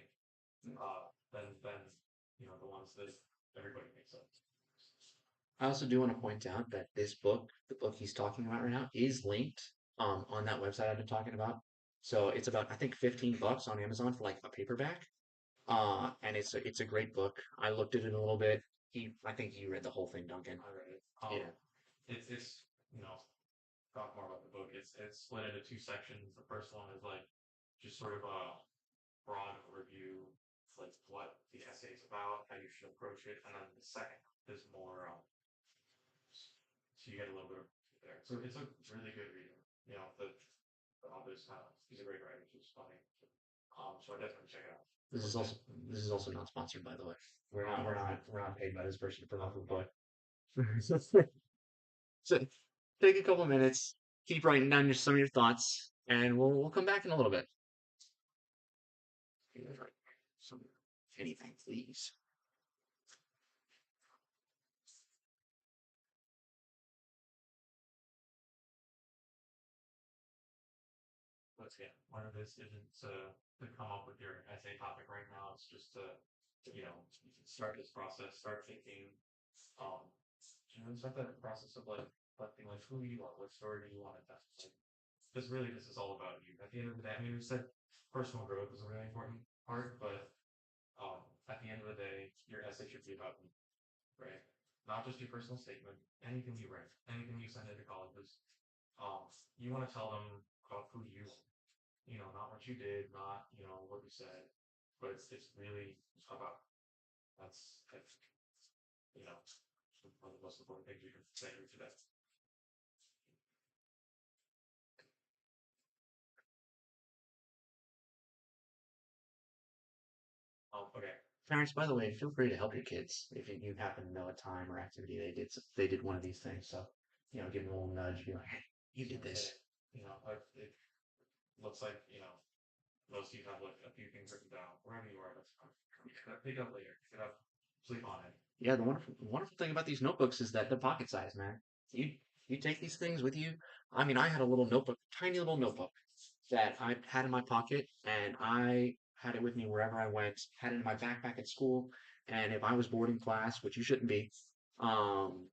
than the ones that everybody thinks of. I also do want to point out that this book, the book he's talking about right now, is linked on that website I've been talking about. So it's about I think $15 on Amazon for like a paperback. And it's a great book. I looked at it a little bit. I think you read the whole thing, Duncan. I read it. Yeah. It's talk more about the book. It's split into two sections. The first one is like just sort of a broad overview, like what the essay is about, how you should approach it, and then the second is more so you get a little bit of there. So it's a really good read. The author's he's a great writer, which is funny. So I definitely check it out. This is also this is also not sponsored, by the way. We're not paid by this person to promote the book. So take a couple minutes, keep writing down some of your thoughts, and we'll come back in a little bit. Some anything, please. But yeah, one of this isn't to come up with your essay topic right now. It's just to start this process, start thinking, um, start that process of like reflecting like who you are, what story do you want to tell. Like, because really this is all about you. At the end of the day, I mean, we said personal growth is a really important part, but at the end of the day, your essay should be about you, right? Not just your personal statement, anything you write, anything you send into colleges. You want to tell them about who you are, not what you did, not what you said, but it's really about that's one of the most important things you can say here today. Okay. Parents, by the way, feel free to help your kids if you happen to know a time or activity they did one of these things. So, give them a little nudge, be like, hey, you did this. It looks like most of you have like a few things written down. Wherever you are, that's fine. Pick up later. Pick it up. Sleep on it. Yeah, the wonderful thing about these notebooks is that they're pocket size, man. You take these things with you. I mean, I had a little notebook, tiny little notebook that I had in my pocket, and I had it with me wherever I went. Had it in my backpack at school, and if I was bored in class, which you shouldn't be, um,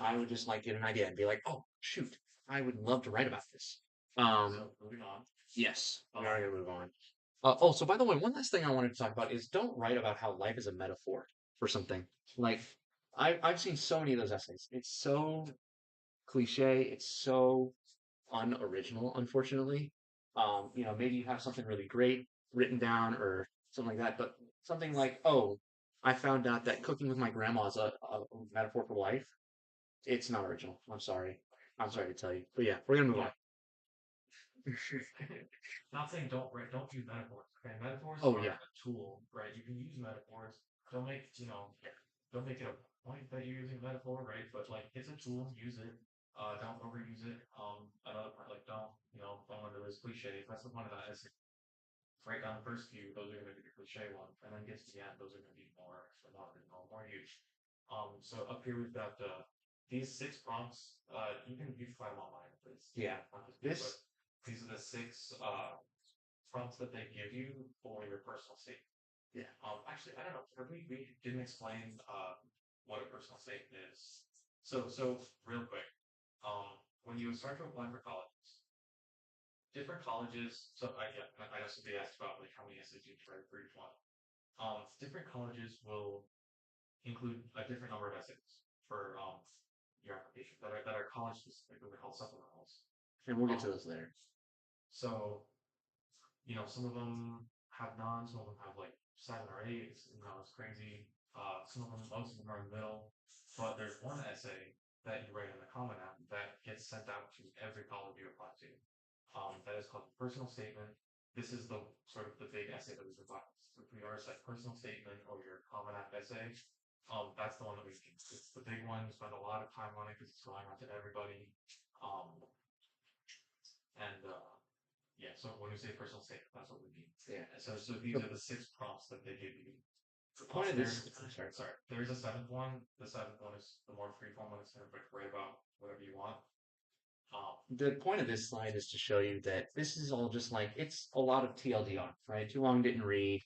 I would just like get an idea and be like, oh shoot, I would love to write about this. So moving on. Yes, we are gonna move on. So by the way, one last thing I wanted to talk about is don't write about how life is a metaphor for something. Like I've seen so many of those essays. It's so cliche. It's so unoriginal, unfortunately. Maybe you have something really great written down or something like that, but something like, oh, I found out that cooking with my grandma is a metaphor for life. It's not original. I'm sorry. I'm sorry to tell you. But yeah, we're gonna move on. Not saying don't use metaphors. Okay, metaphors Oh, are yeah. a tool, right? You can use metaphors. Don't make don't make it a point that you're using a metaphor, right? But like it's a tool, use it. Don't overuse it. Another part, like don't fall into those cliches. That's the point of that essay. Write down the first few; those are going to be the cliche ones, and then get to the end; those are going to be more huge. So up here we've got these 6 prompts. You can find them online. It's Yeah. not just This but these are the 6 prompts that they give you for your personal statement. Yeah. Actually, I don't know. We didn't explain what a personal statement is. So real quick, when you start to apply for colleges, different colleges. So I know somebody asked about like how many essays you write for each one. Different colleges will include a different number of essays for your application that are college specific. They're called supplementals. And we'll get to Um, those later. so some of them have none, some of them have like 7 or 8. It's crazy. Most of them are in the middle. But there's one essay that you write in the Common App that gets sent out to every college you apply to. That is called personal statement. This is the sort of the big essay that we provide. So if we are like personal statement or your Common App essay, that's the one that we think. It's the big one. We spend a lot of time on it because it's going out to everybody. Um, and yeah, so when we say personal statement, that's what we mean. Yeah. So these are the 6 prompts that they give you. The point of this, Sorry. There is a 7th one. The 7th one is the more freeform one. It's kind of like write about whatever you want. The point of this slide is to show you that this is all just like it's a lot of TLDR, right? Too long, didn't read.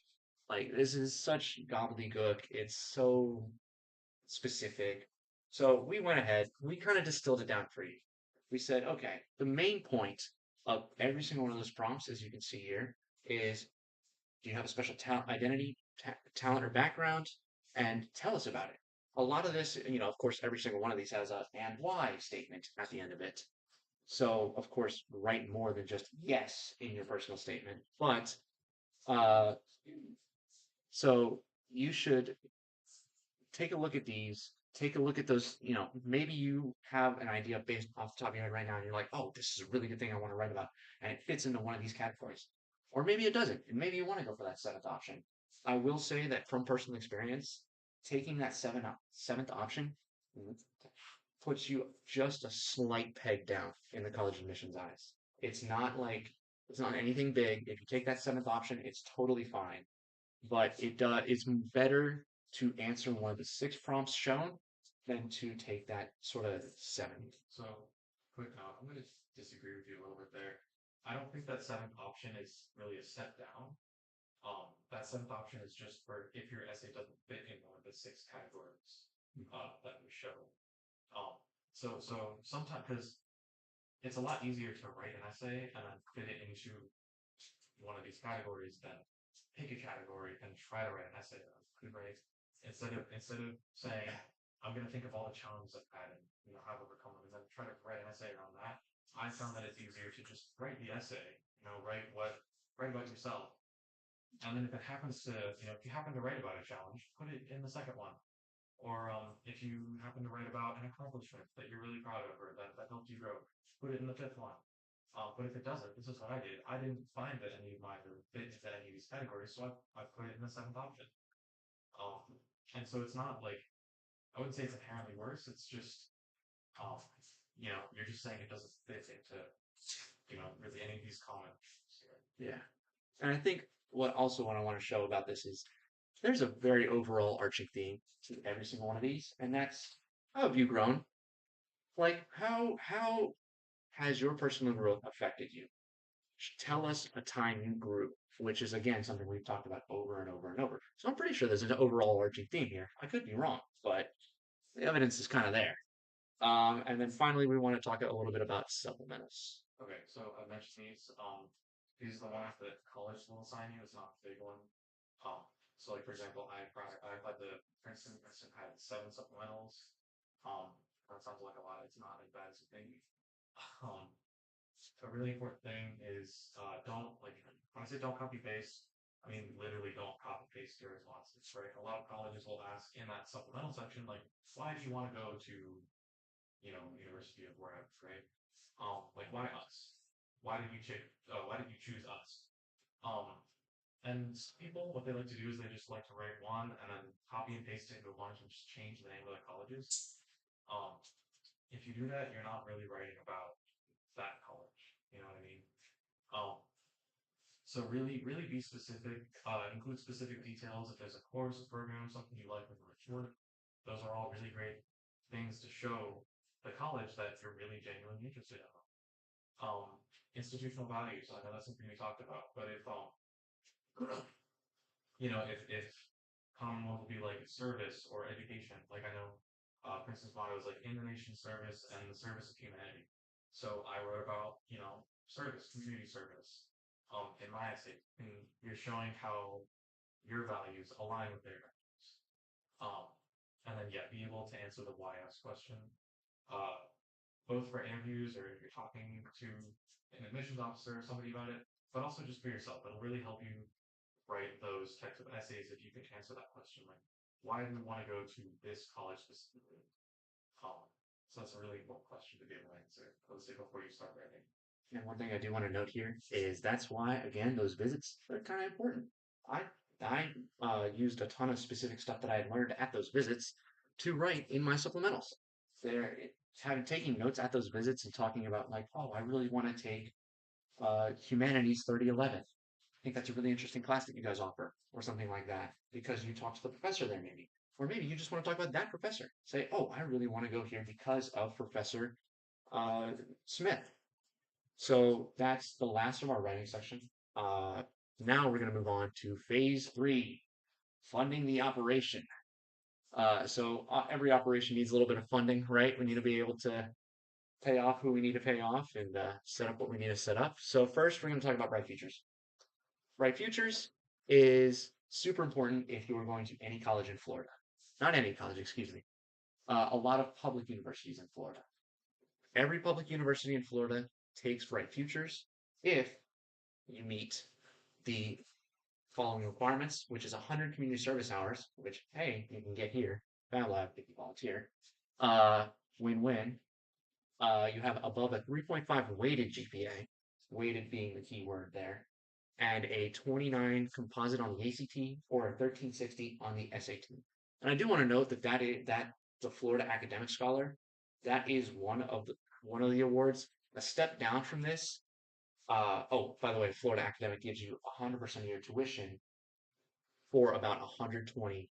Like this is such gobbledygook. It's so specific. So we went ahead, we kind of distilled it down for you. We said, okay, the main point of every single one of those prompts, as you can see here, is do you have a special talent, or background? And tell us about it. A lot of this, of course, every single one of these has a and why statement at the end of it. So, of course, write more than just yes in your personal statement. But, uh, so you should take a look at these, take a look at those, maybe you have an idea based off the top of your head right now, and you're like, oh, this is a really good thing I want to write about, and it fits into one of these categories. Or maybe it doesn't, and maybe you want to go for that 7th option. I will say that from personal experience, taking that 7th option puts you just a slight peg down in the college admissions eyes. It's not anything big. If you take that 7th option, it's totally fine. But it's better to answer one of the 6 prompts shown than to take that sort of 7. So, quick note, I'm going to disagree with you a little bit there. I don't think that 7th option is really a step down. That 7th option is just for if your essay doesn't fit in one of the 6 categories that we show. So sometimes because it's a lot easier to write an essay and then fit it into one of these categories than pick a category and try to write an essay on it, right? Instead of saying I'm going to think of all the challenges I've had and how to overcome them, and then try to write an essay around that. I found that it's easier to just write the essay, write about yourself, and then if it happens to, if you happen to write about a challenge, put it in the 2nd one. Or if you happen to write about an accomplishment that you're really proud of or that helped you grow, put it in the 5th one. But if it doesn't, this is what I did. I didn't find that any of mine fit into any of these categories, so I put it in the 7th option. And so it's not like, I wouldn't say it's inherently worse. It's just, you're just saying it doesn't fit into, really any of these comments. Yeah. And I think what I want to show about this is there's a very overall arching theme to every single one of these, and that's how have you grown? Like how has your personal growth affected you? Tell us a time you grew, which is again something we've talked about over and over and over. So I'm pretty sure there's an overall arching theme here. I could be wrong, but the evidence is kind of there. And then finally, we want to talk a little bit about supplementals. Okay, so I mentioned these. These are the ones that college will assign you. It's not a big one. So like for example, I applied to Princeton. Princeton had 7 supplementals. That sounds like a lot. It's not as bad as you think. A really important thing is don't when I say don't copy paste, I mean literally don't copy paste your responses, right? A lot of colleges will ask in that supplemental section, like, why do you want to go to, University of wherever, right? Like why us? Why did you choose us? And people, what they like to do is they just like to write one and then copy and paste it into a bunch and just change the name of the colleges. If you do that, you're not really writing about that college. You know what I mean? So really, really be specific. Include specific details. If there's a course, a program, something you like with a report, those are all really great things to show the college that you're really genuinely interested in. Institutional values. I know that's something we talked about, but if common one will be like service or education, like I know Princeton's motto is like in the nation's service and the service of humanity. So I wrote about service, community service, in my essay, and you're showing how your values align with their values. and then yeah, be able to answer the why asked question. Uh, both for interviews or if you're talking to an admissions officer or somebody about it, but also just for yourself. It'll really help you write those types of essays if you can answer that question, like why do we want to go to this college specifically? So that's a really important question to be able to answer, let's say before you start writing. And one thing I do want to note here is that's why, again, those visits are kind of important. I used a ton of specific stuff that I had learned at those visits to write in my supplementals. Having taking notes at those visits and talking about like, oh, I really want to take Humanities 3011. I think that's a really interesting class that you guys offer, or something like that, because you talk to the professor there, maybe. Or maybe you just want to talk about that professor. Say, oh, I really want to go here because of Professor Smith. So that's the last of our writing section. Now we're going to move on to phase 3, funding the operation. Every operation needs a little bit of funding, right? We need to be able to pay off who we need to pay off and set up what we need to set up. So first, we're going to talk about Bright Futures. Bright Futures is super important if you are going to any college in Florida. Not any college, excuse me. A lot of public universities in Florida. Every public university in Florida takes Bright Futures if you meet the following requirements, which is 100 community service hours, which, hey, you can get here, Fab Lab, if you volunteer. Win-win. You have above a 3.5 weighted GPA, weighted being the key word there, and a 29 composite on the ACT or a 1360 on the SAT. And I do want to note that the Florida Academic Scholar, that is one of the awards. A step down from this. By the way, Florida Academic gives you 100% of your tuition for about 120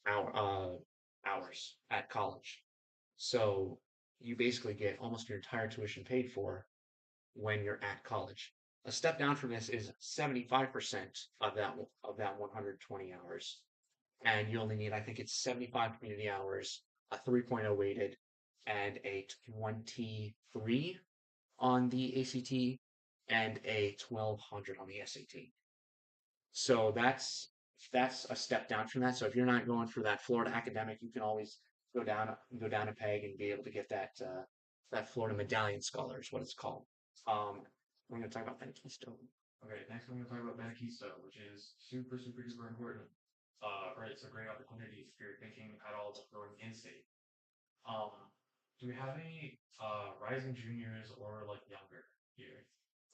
hours at college. So you basically get almost your entire tuition paid for when you're at college. A step down from this is 75% of that 120 hours. And you only need, I think it's 75 community hours, a 3.0 weighted, and a 23 on the ACT, and a 1200 on the SAT. So that's a step down from that. So if you're not going for that Florida Academic, you can always go down a peg and be able to get that Florida Medallion Scholar is what it's called. We're going to talk about Bene Keystone. Okay, next we're going to talk about Bene Keystone, which is super, super, super important. Right, it's a great opportunity if you're thinking at all about going in-state. Do we have any rising juniors or like younger here?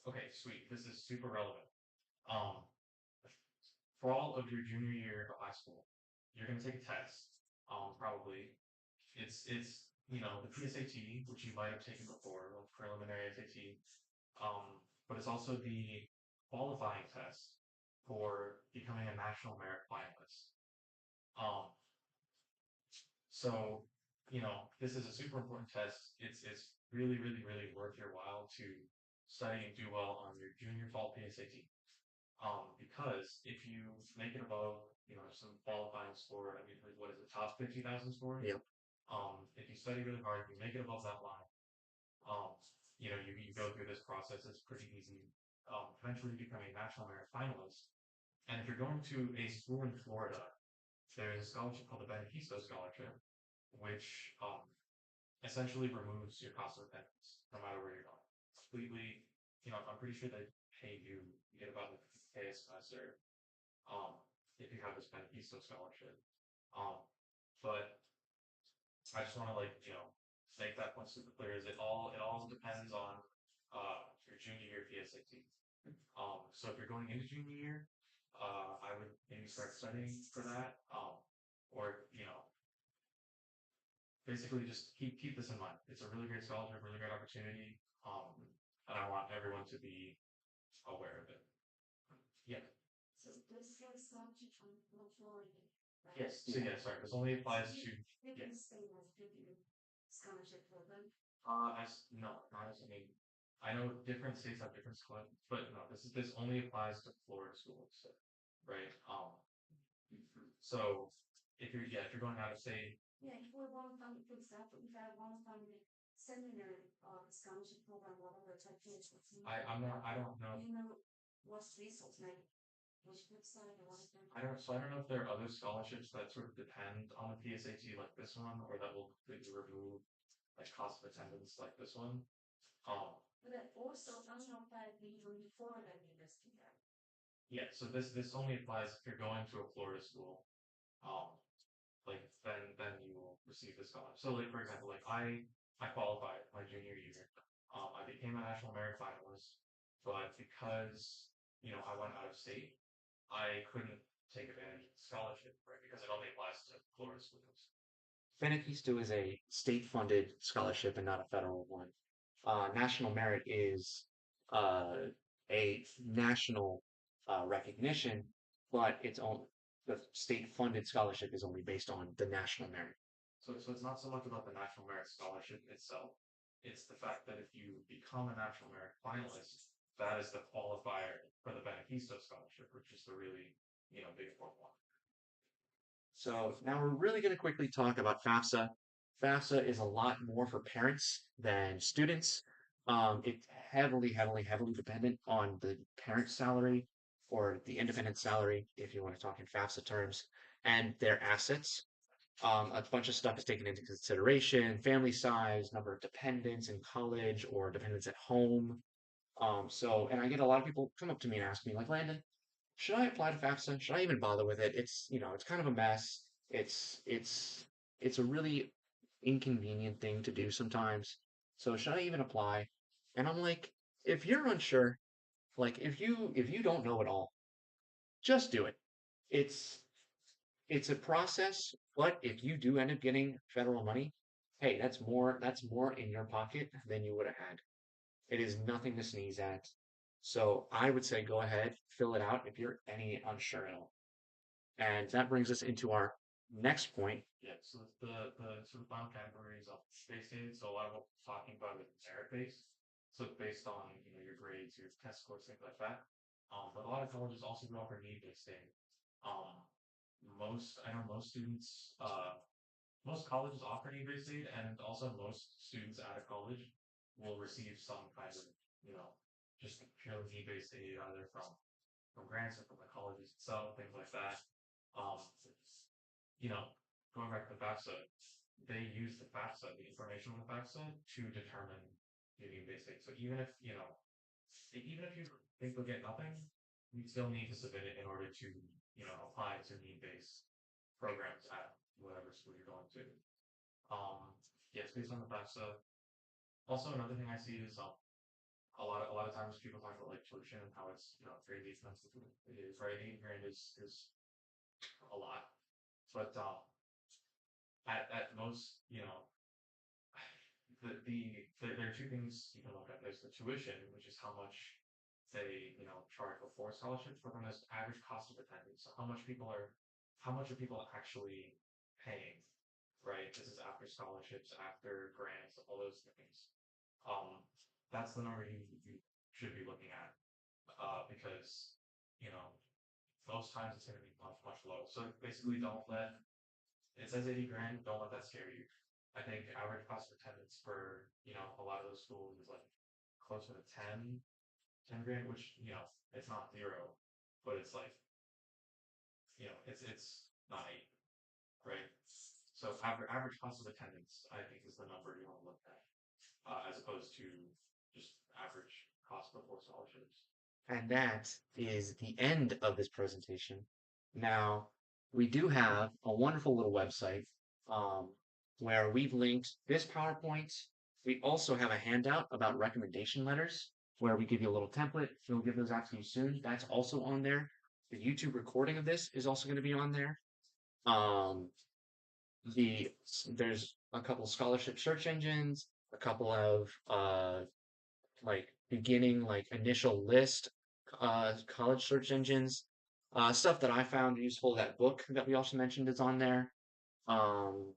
Okay, sweet. This is super relevant. For all of your junior year of high school, you're gonna take a test. Probably it's the PSAT, which you might have taken before, like preliminary SAT. But it's also the qualifying test for becoming a national merit finalist. So this is a super important test. It's really, really, really worth your while to study and do well on your junior fall PSAT. Because if you make it above, some qualifying score, I mean, like, what is it, top 50,000 score? Yep. If you study really hard, you make it above that line. You go through this process. It's pretty easy. Eventually, become a national merit finalist. And if you're going to a school in Florida, there's a scholarship called the Bene Keystone Scholarship, which essentially removes your cost of attendance no matter where you're going. Completely, I'm pretty sure they pay you. You get about $50K a semester, if you have this Bene Keystone Scholarship. But I just want to make that point super clear. Is it all depends on your junior year PSAT. So if you're going into junior year, I would maybe start studying for that. Or basically just keep this in mind. It's a really great scholarship, really great opportunity. And I want everyone to be aware of it. Yeah. So this is scholarship from Florida, right? Yes. So yeah, sorry. This only applies to Different state has different scholarship for them. I know different states have different scholarships, but no, this only applies to Florida schools, right? So if you're going out of state, Yeah, if we want to fund, for example, if I want to fund the seminary scholarship program, whatever type of I don't know. you know, what's resource like I don't know if there are other scholarships that sort of depend on the PSAT like this one, or that will completely remove like cost of attendance like this one. Um, yeah, so this only applies if you're going to a Florida school. Um, like then you will receive this scholarship. So like for example, like I qualified my junior year. I became a national merit finalist, but because I went out of state, I couldn't take advantage of the scholarship, right? Because it only applies to Florida schools. Benefisto is a state-funded scholarship and not a federal one. National Merit is uh, a national recognition, but the state-funded scholarship is only based on the national merit. So it's not so much about the national merit scholarship itself. It's the fact that if you become a national merit finalist, that is the qualifier for the Benefisto scholarship, which is the really big important one. So now we're really going to quickly talk about FAFSA. FAFSA is a lot more for parents than students. It's heavily, heavily, heavily dependent on the parent's salary or the independent salary, if you want to talk in FAFSA terms, and their assets. A bunch of stuff is taken into consideration: family size, number of dependents in college or dependents at home. And I get a lot of people come up to me and ask me, like, Landon, should I apply to FAFSA? Should I even bother with it? It's kind of a mess. It's a really inconvenient thing to do sometimes. So should I even apply? And I'm like, if you're unsure, like if you don't know it all, just do it. It's it's a process, but if you do end up getting federal money, hey, that's more in your pocket than you would have had. It is nothing to sneeze at. So I would say go ahead, fill it out if you're any unsure at all. And that brings us into our next point. Yeah, so the sort of final categories of base dated. So a lot of what we're talking about is merit based. So it's based on your grades, your test scores, things like that. But a lot of colleges also do offer need based dating. Um, I know most students, most colleges offer need based aid, and also most students out of college will receive some kind of just purely need based aid either from grants or from the colleges itself, things like that. Um, you know, Going back to the FAFSA, they use the FAFSA, the information on the FAFSA, to determine your need-based aid. So even if you think you'll get nothing, you still need to submit it in order to, apply to need-based programs at whatever school you're going to. Yeah, it's based on the FAFSA. Also, another thing I see is a lot of times people talk about like tuition and how it's crazy expensive. It is, right. 8 grand is a lot, but at most, there are two things you can look at. There's the tuition, which is how much they charge before scholarships, but then there's average cost of attendance. So how much are people actually paying, right? This is after scholarships, after grants, all those things. Um, that's the number you should be looking at, because you know most times it's going to be much much lower. So basically, don't let it says 80 grand. Don't let that scare you. I think average cost of attendance for a lot of those schools is like closer to 10 grand, which it's not zero, but it's like it's not 8, right? So average cost of attendance, I think, is the number you want to look at, as opposed to just average cost before scholarships. And that is the end of this presentation. Now, we do have a wonderful little website um, where we've linked this PowerPoint. We also have a handout about recommendation letters where we give you a little template. We'll give those out to you soon. That's also on there. The YouTube recording of this is also going to be on there. Um, there's a couple scholarship search engines, a couple of like initial list college search engines, stuff that I found useful. That book that we also mentioned is on there. Um,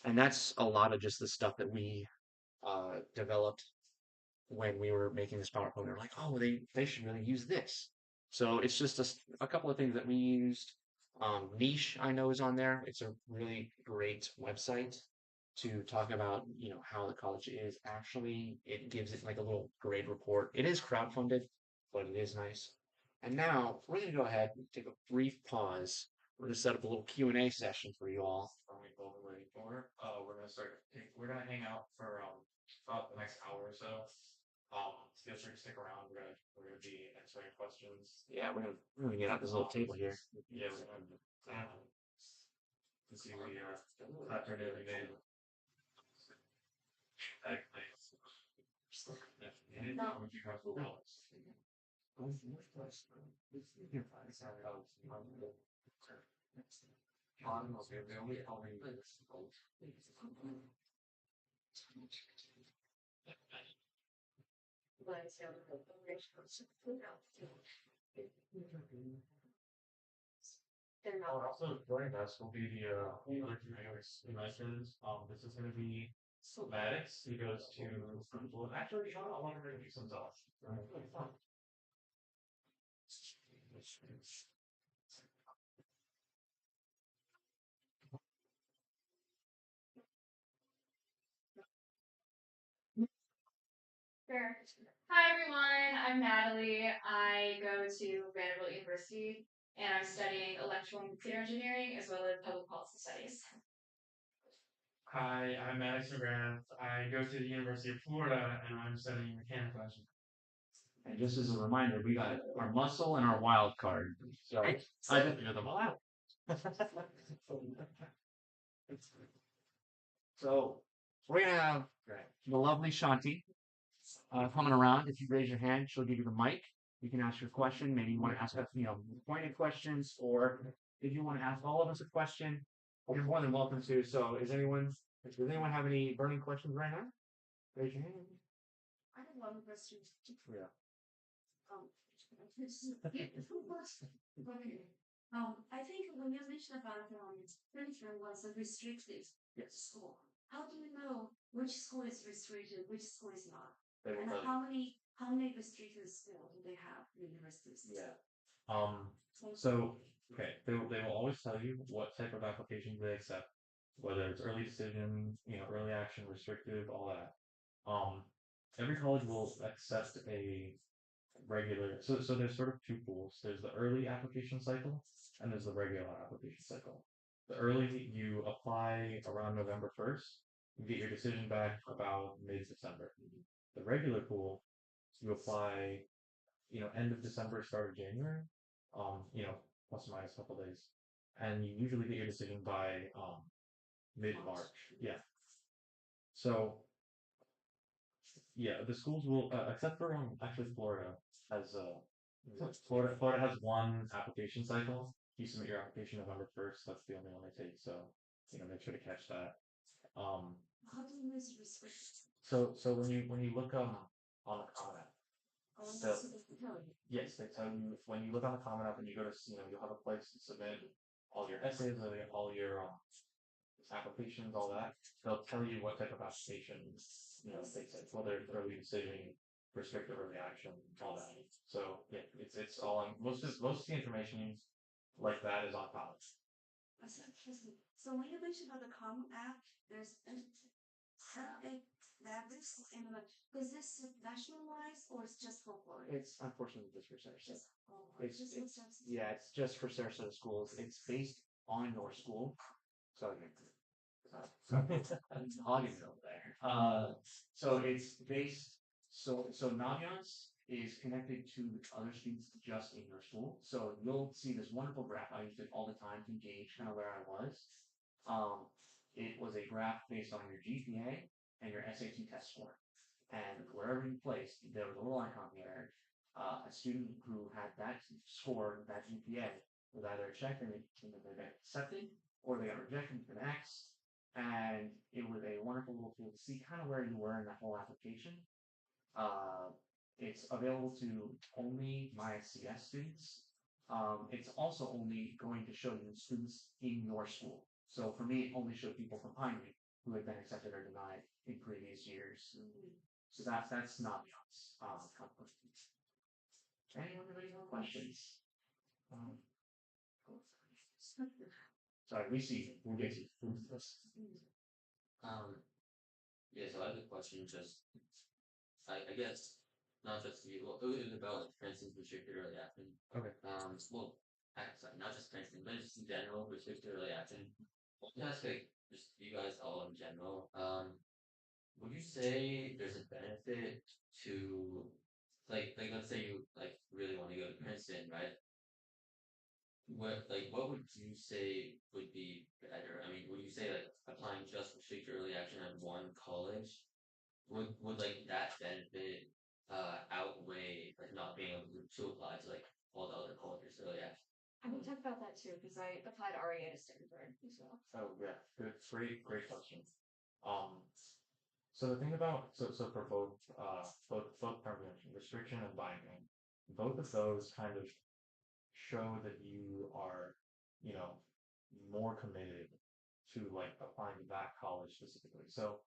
and that's a lot of just the stuff that we developed when we were making this PowerPoint. We're like, oh, they should really use this. So it's just a couple of things that we used. Niche, I know, is on there. It's a really great website to talk about, how the college is actually. It gives it like a little grade report. It is crowdfunded, but it is nice. And now we're going to go ahead and take a brief pause. We're going to set up a little Q&A session for you all. Are we both waiting for? We're gonna start. We're gonna hang out for about the next hour or so. Feel free to stick around. We're gonna be answering questions. Yeah, we're gonna get out this little table here. Yeah, we're gonna let's see we afternoon we made No. would you have to know? They're not. Also joining us will be the other two semesters. This is going to be Maddox. He goes to well, actually, Sean, I want to introduce himself. Sure. Hi everyone, I'm Natalie. I go to Vanderbilt University and I'm studying electrical and computer engineering as well as public policy studies. Hi, I'm Maddox McGrath. I go to the University of Florida and I'm studying mechanical engineering. And just as a reminder, we got our muscle and our wild card. So I just figure them all out. So we're gonna have the lovely Shanti coming around. If you raise your hand, she'll give you the mic. You can ask your question. Maybe you want to ask us, pointed questions, or if you want to ask all of us a question, you're more than welcome to. So does anyone have any burning questions right now? Raise your hand. I have one question. Yeah. I think when you mentioned about filter was restricted Yes. school, how do you know which school is restricted, which school is not? They will And tell you. how many restricted schools do they have in universities? Yeah. So okay, they will always tell you what type of applications they accept, whether it's early decision, early action, restrictive, all that. Every college will accept a regular. So there's sort of two pools. There's the early application cycle, and there's the regular application cycle. The early you apply around November 1st, you get your decision back about mid-December. The regular pool, you apply, end of December, start of January, plus or minus a couple days, and you usually get your decision by mid-March. Yeah. So yeah, the schools will, except for actually Florida has Florida has one application cycle. You submit your application November 1st. That's the only one they take. So make sure to catch that. How do you know it's restricted? So when you look on the Common App, So they tell you. yes, they tell you when you look on the Common App and you go to you'll have a place to submit all your essays, all your applications, all that. They'll tell you what type of application they said, whether it's early decision, restrictive early action, all that. So yeah, it's all on most of the information like that is on college. So when you mentioned about the Common App, there's is this nationalized or it's just for Florida? It's unfortunately just for Sarasota. It's It's just for Sarasota schools. It's based on your school. So it's hogging over there. So it's based. So Naviance is connected to other students just in your school. So you'll see this wonderful graph. I used it all the time to gauge kind of where I was. It was a graph based on your GPA and your SAT test score. And wherever you placed, there was a little icon there. A student who had that score, that GPA, was either checked and they got accepted, or they got rejected with an X. And it was a wonderful little tool to see kind of where you were in that whole application. It's available to only MySCS students. It's also only going to show you students in your school. So for me, it only showed people from Pinery who had been accepted or denied in previous years. So that's not us. Anyone have any more questions? Sorry, we see you. We'll get you. Yeah, so I have a question. Just, I guess not just you. Well, it was about like Princeton's restricted early action. Okay. Well, sorry, not just Princeton, but just in general restricted early action. Just like just you guys all in general. Would you say there's a benefit to like let's say you like really want to go to Princeton, right? What would you say would be better? I mean, would you say like applying just restricted early action at one college would like that benefit outweigh like not being able to apply to like all the other colleges early action? I can talk about that too because I applied REA to Stanford as well. Oh yeah, good, great question. Um, so the thing about so for both terms you mentioned, restriction and binding, both of those kind of show that you are, you know, more committed to like applying to that college specifically. So,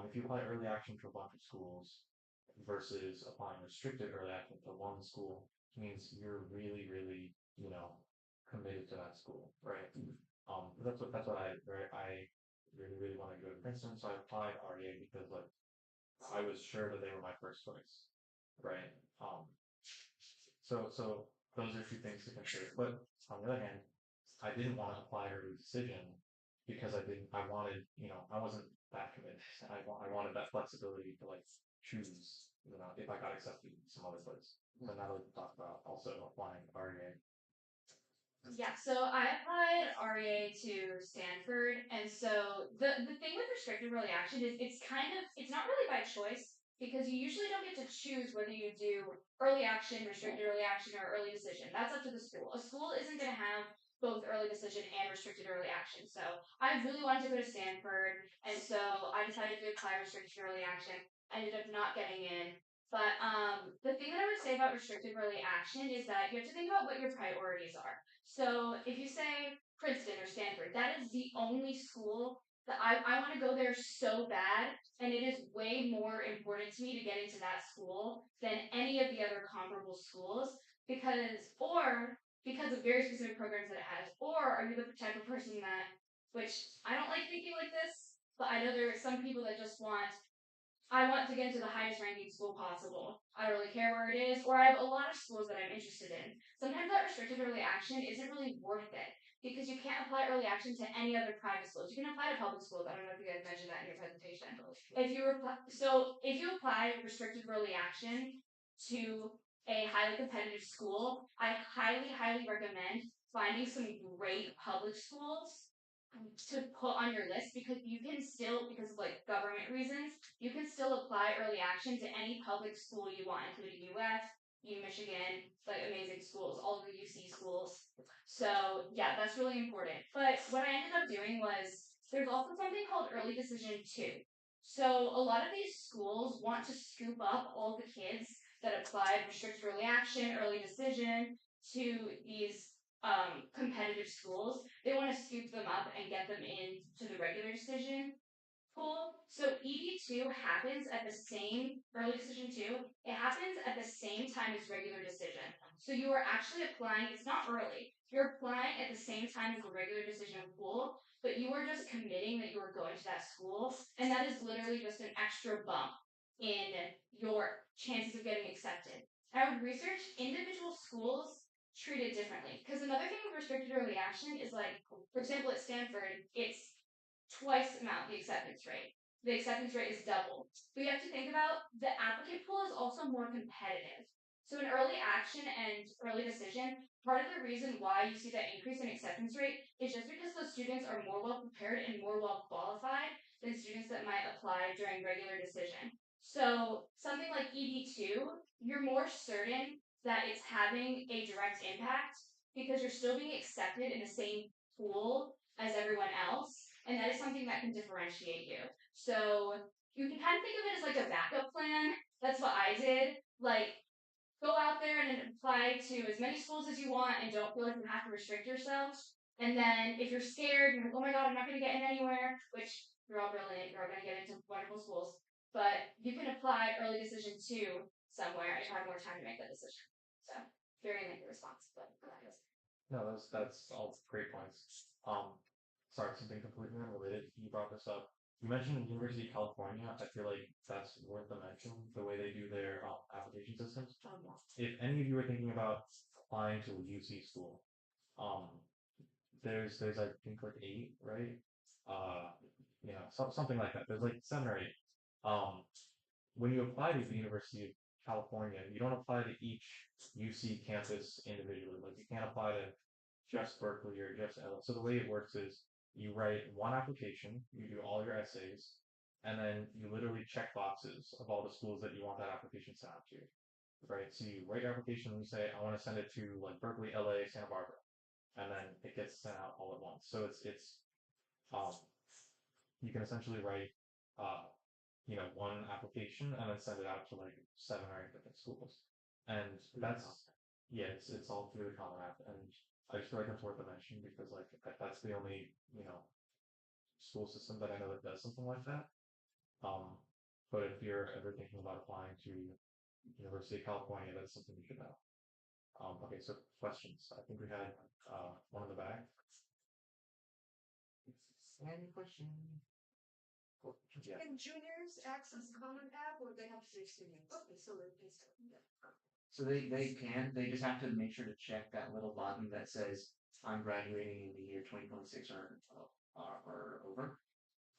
if you apply early action to a bunch of schools versus applying restricted early action to one school, means you're really, really, committed to that school, right? That's what I really, really want to go to Princeton, so I applied REA because like I was sure that they were my first choice, right? So those are two things to consider. But on the other hand, I didn't want to apply early decision because I wanted, I wasn't that committed. I wanted that flexibility to like choose, if I got accepted in some other place. But now that we talk about also applying REA. Yeah, so I applied REA to Stanford, and so the thing with restricted early action is it's not really by choice because you usually don't get to choose whether you do early action, restricted early action, or early decision. That's up to the school. A school isn't going to have both early decision and restricted early action. So I really wanted to go to Stanford, and so I decided to apply restricted early action. I ended up not getting in. But the thing that I would say about restricted early action is that you have to think about what your priorities are. So if you say Princeton or Stanford, that is the only school that I want to go there so bad, and it is way more important to me to get into that school than any of the other comparable schools because of very specific programs that it has, or are you the type of person that, which I don't like thinking like this, but I know there are some people that just I want to get into the highest ranking school possible. I don't really care where it is, or I have a lot of schools that I'm interested in. Sometimes that restricted early action isn't really worth it because you can't apply early action to any other private schools. You can apply to public schools. I don't know if you guys mentioned that in your presentation. If you apply restricted early action to a highly competitive school, I highly, highly recommend finding some great public schools to put on your list because you can still, because of like government reasons, you can still apply early action to any public school you want, including UF, U Michigan, like amazing schools, all the UC schools. So yeah, that's really important. But what I ended up doing was there's also something called early decision 2. So a lot of these schools want to scoop up all the kids that applied restricted early action, early decision to these competitive schools. They want to scoop them up and get them into the regular decision pool. So ED2 happens at the same, early decision 2, it happens at the same time as regular decision. So you are actually applying, it's not early, you're applying at the same time as the regular decision pool, but you are just committing that you are going to that school, and that is literally just an extra bump in your chances of getting accepted. I would research individual schools treated differently. Because another thing with restricted early action is like, for example, at Stanford, it's twice the amount the acceptance rate. The acceptance rate is double. But you have to think about the applicant pool is also more competitive. So in early action and early decision, part of the reason why you see that increase in acceptance rate is just because those students are more well prepared and more well qualified than students that might apply during regular decision. So something like ED2, you're more certain that it's having a direct impact because you're still being accepted in the same pool as everyone else, and that is something that can differentiate you. So you can kind of think of it as like a backup plan. That's what I did. Like, go out there and apply to as many schools as you want and don't feel like you have to restrict yourself. And then if you're scared, you're like, oh my god, I'm not going to get in anywhere, which you're all brilliant, you're all going to get into wonderful schools. But you can apply early decision 2 somewhere and have more time to make that decision. So, very lengthy response, but No, that's all great points. Sorry, something completely unrelated. You brought this up. You mentioned University of California. I feel like that's worth a mention. The way they do their application systems. If any of you are thinking about applying to a UC school, um, there's I think like eight, right? Uh, something like that. There's like seven or eight. Um, when you apply to the University of California, you don't apply to each UC campus individually. Like you can't apply to just Berkeley or just L. So the way it works is you write one application, you do all your essays, and then you literally check boxes of all the schools that you want that application sent out to. Right? So you write your application and you say, I want to send it to like Berkeley, LA, Santa Barbara, and then it gets sent out all at once. So it's um you can essentially write one application and then send it out to like seven or eight different schools. And that's yeah, it's all through the Common App. And I just feel like it's worth a mention because like that's the only, school system that I know that does something like that. Um, but if you're ever thinking about applying to University of California, that's something you should know. Okay, so questions. I think we had one in the back. Any question? Yeah. Can juniors access Common App or they have to say seniors? Okay, so they're just, yeah. So they can. They just have to make sure to check that little button that says I'm graduating in the year 2026 or over.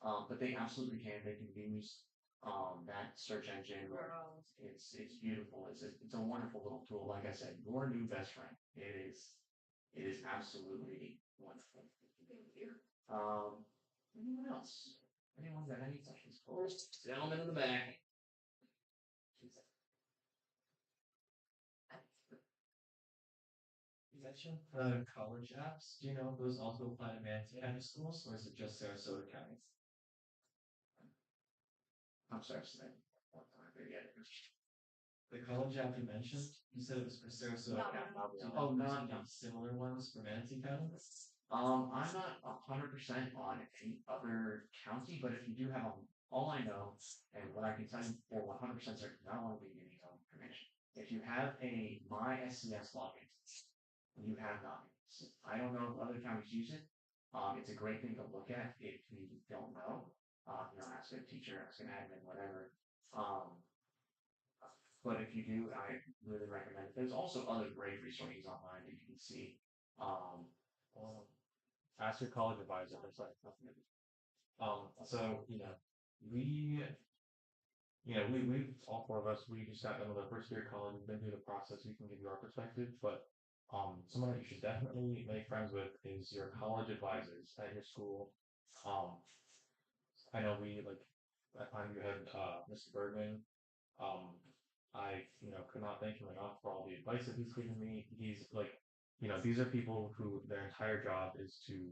But they absolutely can. They can use that search engine. Wow. It's beautiful. It's a wonderful little tool. Like I said, your new best friend. It is absolutely wonderful. Thank you. Anyone else? Anyone got any questions? First gentleman in the back. You mentioned college apps. Do you know if those also apply to Manatee County schools, or is it just Sarasota County? I'm sorry, say one time. Maybe I didn't. The college app you mentioned, you said it was for Sarasota No, County. no, Do you no. know if there's any similar ones for Manatee County? I'm not 100% on any other county, but if you do have all I know, and what I can tell you for 100% certain, not only will you need your own information. If you have a My SCS login, you have nothing. I don't know if other counties use it. It's a great thing to look at if you don't know. Ask a teacher, ask an admin, whatever. But if you do, I really recommend it. There's also other great resources online that you can see. Well, ask your college advisor. That's like so we we've all four of us, we just got done with our first year of college, we've been through the process, we can give you our perspective, but someone that you should definitely make friends with is your college advisors at your school. I know we like at time you had Mr. Bergman. I could not thank him enough for all the advice that he's given me. He's like these are people who their entire job is to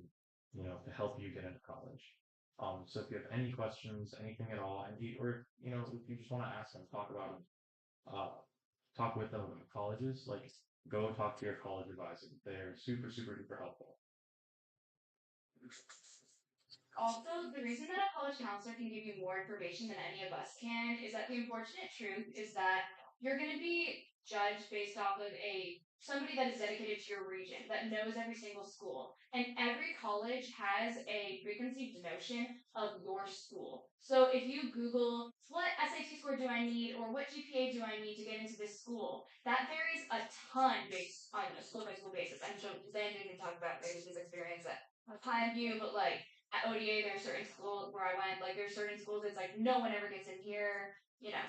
help you get into college. So if you have any questions, anything at all, and or if you just want to ask them, talk about them, talk with them about colleges, like go talk to your college advisor. They're super, super duper helpful. Also, the reason that a college counselor can give you more information than any of us can is that the unfortunate truth is that you're going to be judged based off of somebody that is dedicated to your region, that knows every single school. And every college has a preconceived notion of your school. So if you Google, what SAT score do I need, or what GPA do I need to get into this school, that varies a ton based on a school by school basis. I'm sure Zane can talk about maybe his experience at Pine View, but like at ODA, there's certain schools where I went, like there's certain schools it's like no one ever gets in here,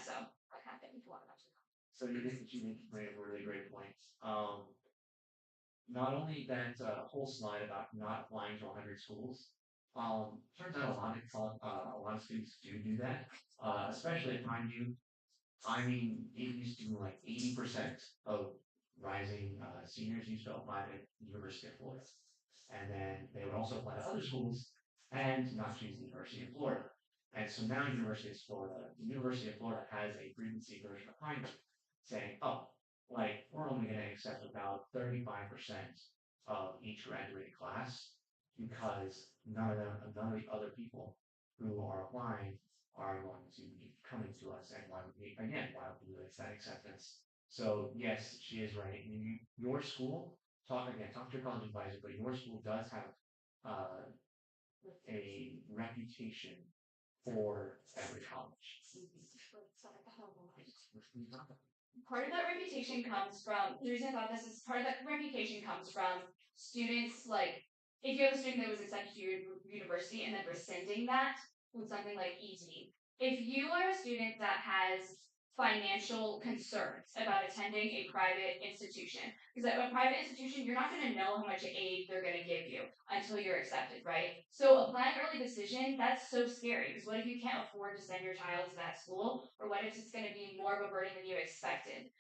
so that kind of thing. If you want to mention. So you made a really great point. Not only that whole slide about not applying to 100 schools. Turns out a lot of students do that, especially at Pineview. I mean, it used to be like 80% of rising seniors used to apply to the University of Florida, and then they would also apply to other schools and not choose the University of Florida. And so now the University of Florida has a preconceived notion of Pineview, saying, oh, like we're only going to accept about 35% of each graduating class because none of other people who are applying are going to be coming to us, and why would we waste that acceptance? So yes, she is right. Your school, talk to your college advisor, but your school does have a reputation for every college. Part of that reputation comes from the reason I thought this is part of that reputation comes from students like if you have a student that was accepted to your university and then rescinding that with something like easy. If you are a student that has financial concerns about attending a private institution, because at a private institution, you're not going to know how much aid they're going to give you until you're accepted, right? So applying early decision, that's so scary because what if you can't afford to send your child to that school? Or what if it's going to be more of a burden than you expected?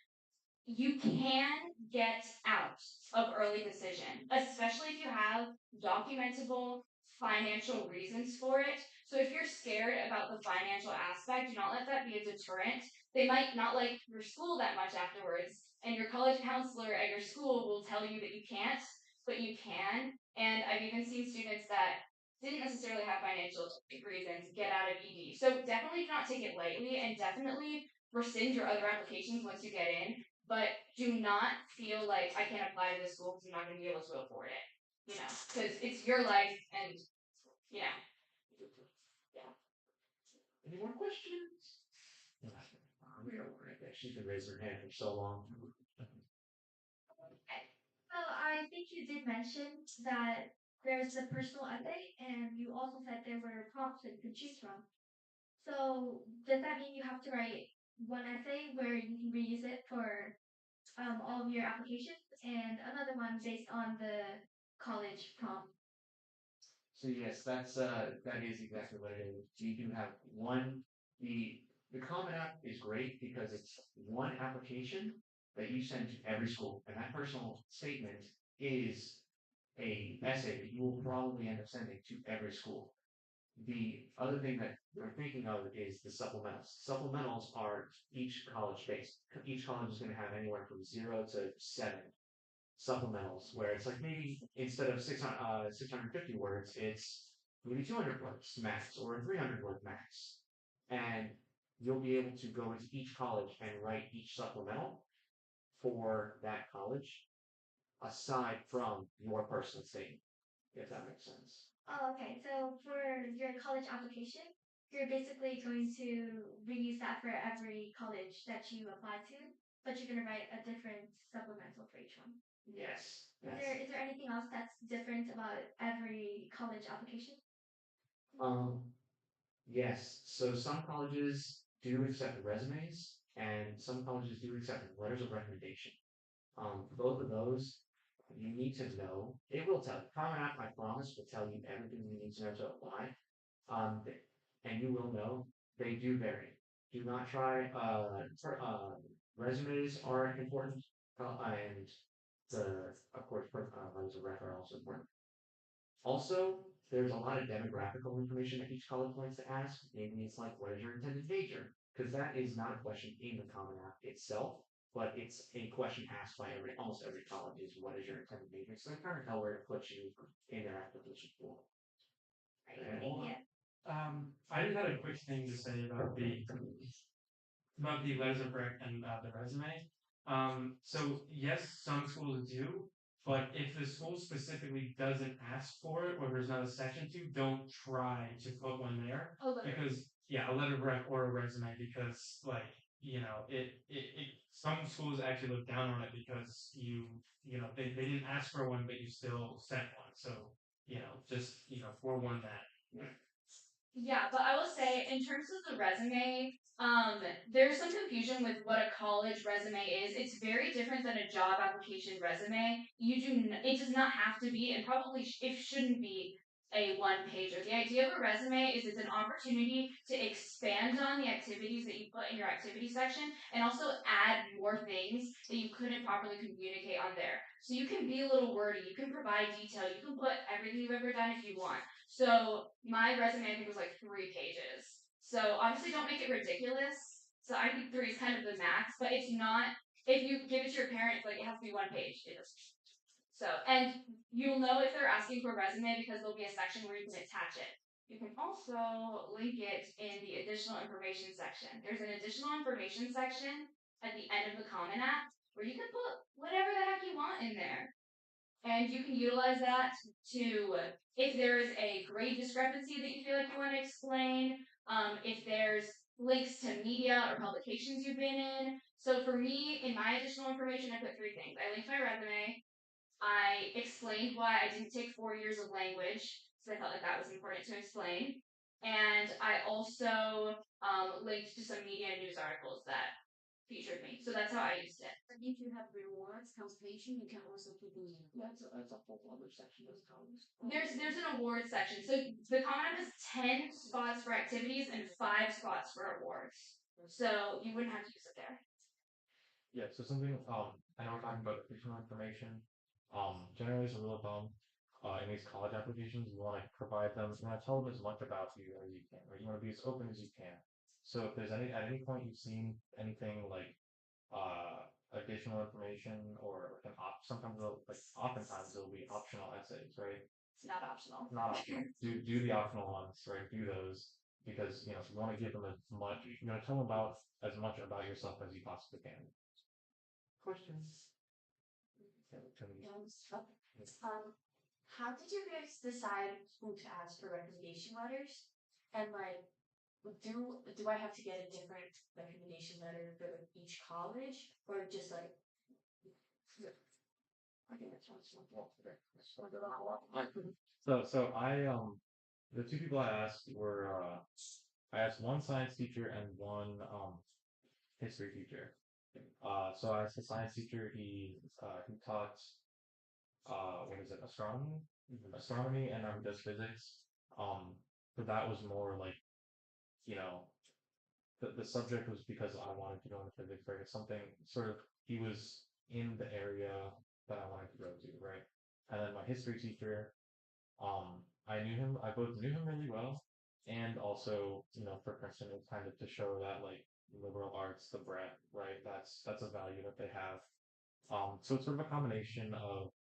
You can get out of early decision, especially if you have documentable financial reasons for it. So if you're scared about the financial aspect, do not let that be a deterrent. They might not like your school that much afterwards, and your college counselor at your school will tell you that you can't, but you can. And I've even seen students that didn't necessarily have financial reasons get out of ED. So definitely do not take it lightly, and definitely rescind your other applications once you get in, but do not feel like I can't apply to this school because I'm not going to be able to afford it. You know, because it's your life, and you know. Any more questions? She's been raising her hand for so long. So I think you did mention that there's the personal essay, and you also said there were prompts that you could choose from. So does that mean you have to write one essay where you can reuse it for all of your applications, and another one based on the college prompt? So yes, that is exactly what it is. You do have one the Common App is great because it's one application that you send to every school, and that personal statement is a essay that you will probably end up sending to every school. The other thing that we're thinking of is the supplementals. Supplementals are each college based. Each college is going to have anywhere from 0 to 7 supplementals, where it's like maybe instead of 650 words, it's maybe 200 words max or 300 word max. And you'll be able to go into each college and write each supplemental for that college aside from your personal statement, if that makes sense. Oh, okay. So for your college application, you're basically going to reuse that for every college that you apply to, but you're going to write a different supplemental for each one. Yes. Is there anything else that's different about every college application? Um, yes. So some colleges do accept resumes, and some colleges do accept letters of recommendation. Both of those you need to know. It will tell you. Common App, I promise, will tell you everything you need to know to apply. Um, and you will know they do vary. Do not try. Resumes are important, and of course letters of rec are also important. Also, there's a lot of demographical information that each college likes to ask. Maybe it's like, what is your intended major? Because that is not a question in the Common App itself, but it's a question asked by almost every college is, what is your intended major? So they kind of know where to put you in their application form. Thank you. I just had a quick thing to say about the letters of rec and the resume. So yes, some schools do, but if the school specifically doesn't ask for it or there's not a section to, don't try to put one there because a letter of rec or a resume because like some schools actually look down on it because they didn't ask for one but you still sent one. So just forewarn that. Yeah, but I will say in terms of the resume, there's some confusion with what a college resume is. It's very different than a job application resume. It does not have to be, and probably it shouldn't be a one pager. The idea of a resume is it's an opportunity to expand on the activities that you put in your activity section and also add more things that you couldn't properly communicate on there. So you can be a little wordy, you can provide detail, you can put everything you've ever done if you want. So my resume, I think, was like 3 pages. So obviously, don't make it ridiculous. So I think 3 is kind of the max, but it's not. If you give it to your parents, like it has to be 1 page. So, and you'll know if they're asking for a resume because there'll be a section where you can attach it. You can also link it in the additional information section. There's an additional information section at the end of the Common App where you can put whatever the heck you want in there. And you can utilize that to, if there is a grade discrepancy that you feel like you want to explain, if there's links to media or publications you've been in. So for me, in my additional information, I put three things. I linked my resume. I explained why I didn't take 4 years of language, so I felt like that was important to explain. And I also linked to some media and news articles that featured me. So that's how I used it. And if you have rewards, compensation, you can also put those in. That's a whole other section of college. There's an awards section. So the Common App has 10 spots for activities and 5 spots for awards. So you wouldn't have to use it there. Yeah, so something I know we're talking about additional information. Generally as a rule of thumb, in these college applications, you want to provide them, you want to tell them as much about you as you can, right? You want to be as open as you can. So if there's at any point you've seen anything like additional information or like sometimes oftentimes it'll be optional essays, right? It's not optional. Not optional. Do the optional ones, right? Do those because you want to give them as much. You want to tell them about as much about yourself as you possibly can. Questions? How did you guys decide who to ask for recommendation letters? And like, do I have to get a different recommendation letter for each college, or just like? I think that's what's So I the two people I asked were I asked one science teacher and one history teacher. So I asked the science teacher. He taught what is it, astronomy, and he does physics. But that was more like you know the subject was because I wanted to go into physics, right? It's something sort of he was in the area that I wanted to go to, right? And then my history teacher, I both knew him really well, and also, for Princeton, it's kind of to show that like liberal arts, the breadth, right? That's a value that they have. So it's sort of a combination of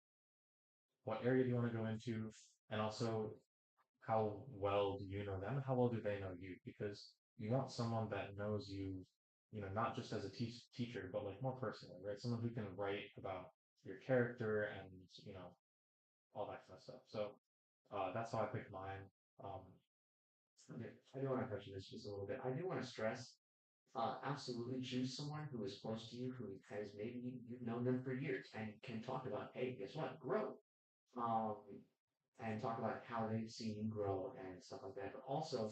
what area do you want to go into, and also how well do you know them, how well do they know you? Because you want someone that knows you, not just as a teacher, but like more personally, right? Someone who can write about your character and all that kind of stuff. So that's how I picked mine. Okay, I do want to touch on this just a little bit. I do want to stress, absolutely choose someone who is close to you, who has maybe you've known them for years and can talk about, hey, guess what, grow. Um, and talk about how they've seen you grow and stuff like that. But also,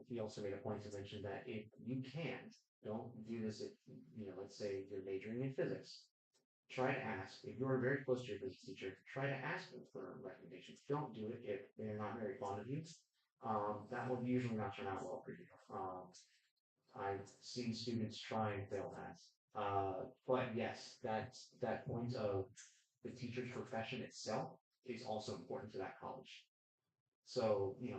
he also made a point to mention that if you can, don't do this if, let's say you're majoring in physics. Try to ask, if you're very close to your physics teacher, try to ask them for recommendations. Don't do it if they're not very fond of you. That will usually not turn out well for you. I've seen students try and fail that. But yes, that point of the teacher's profession itself is also important to that college. So, you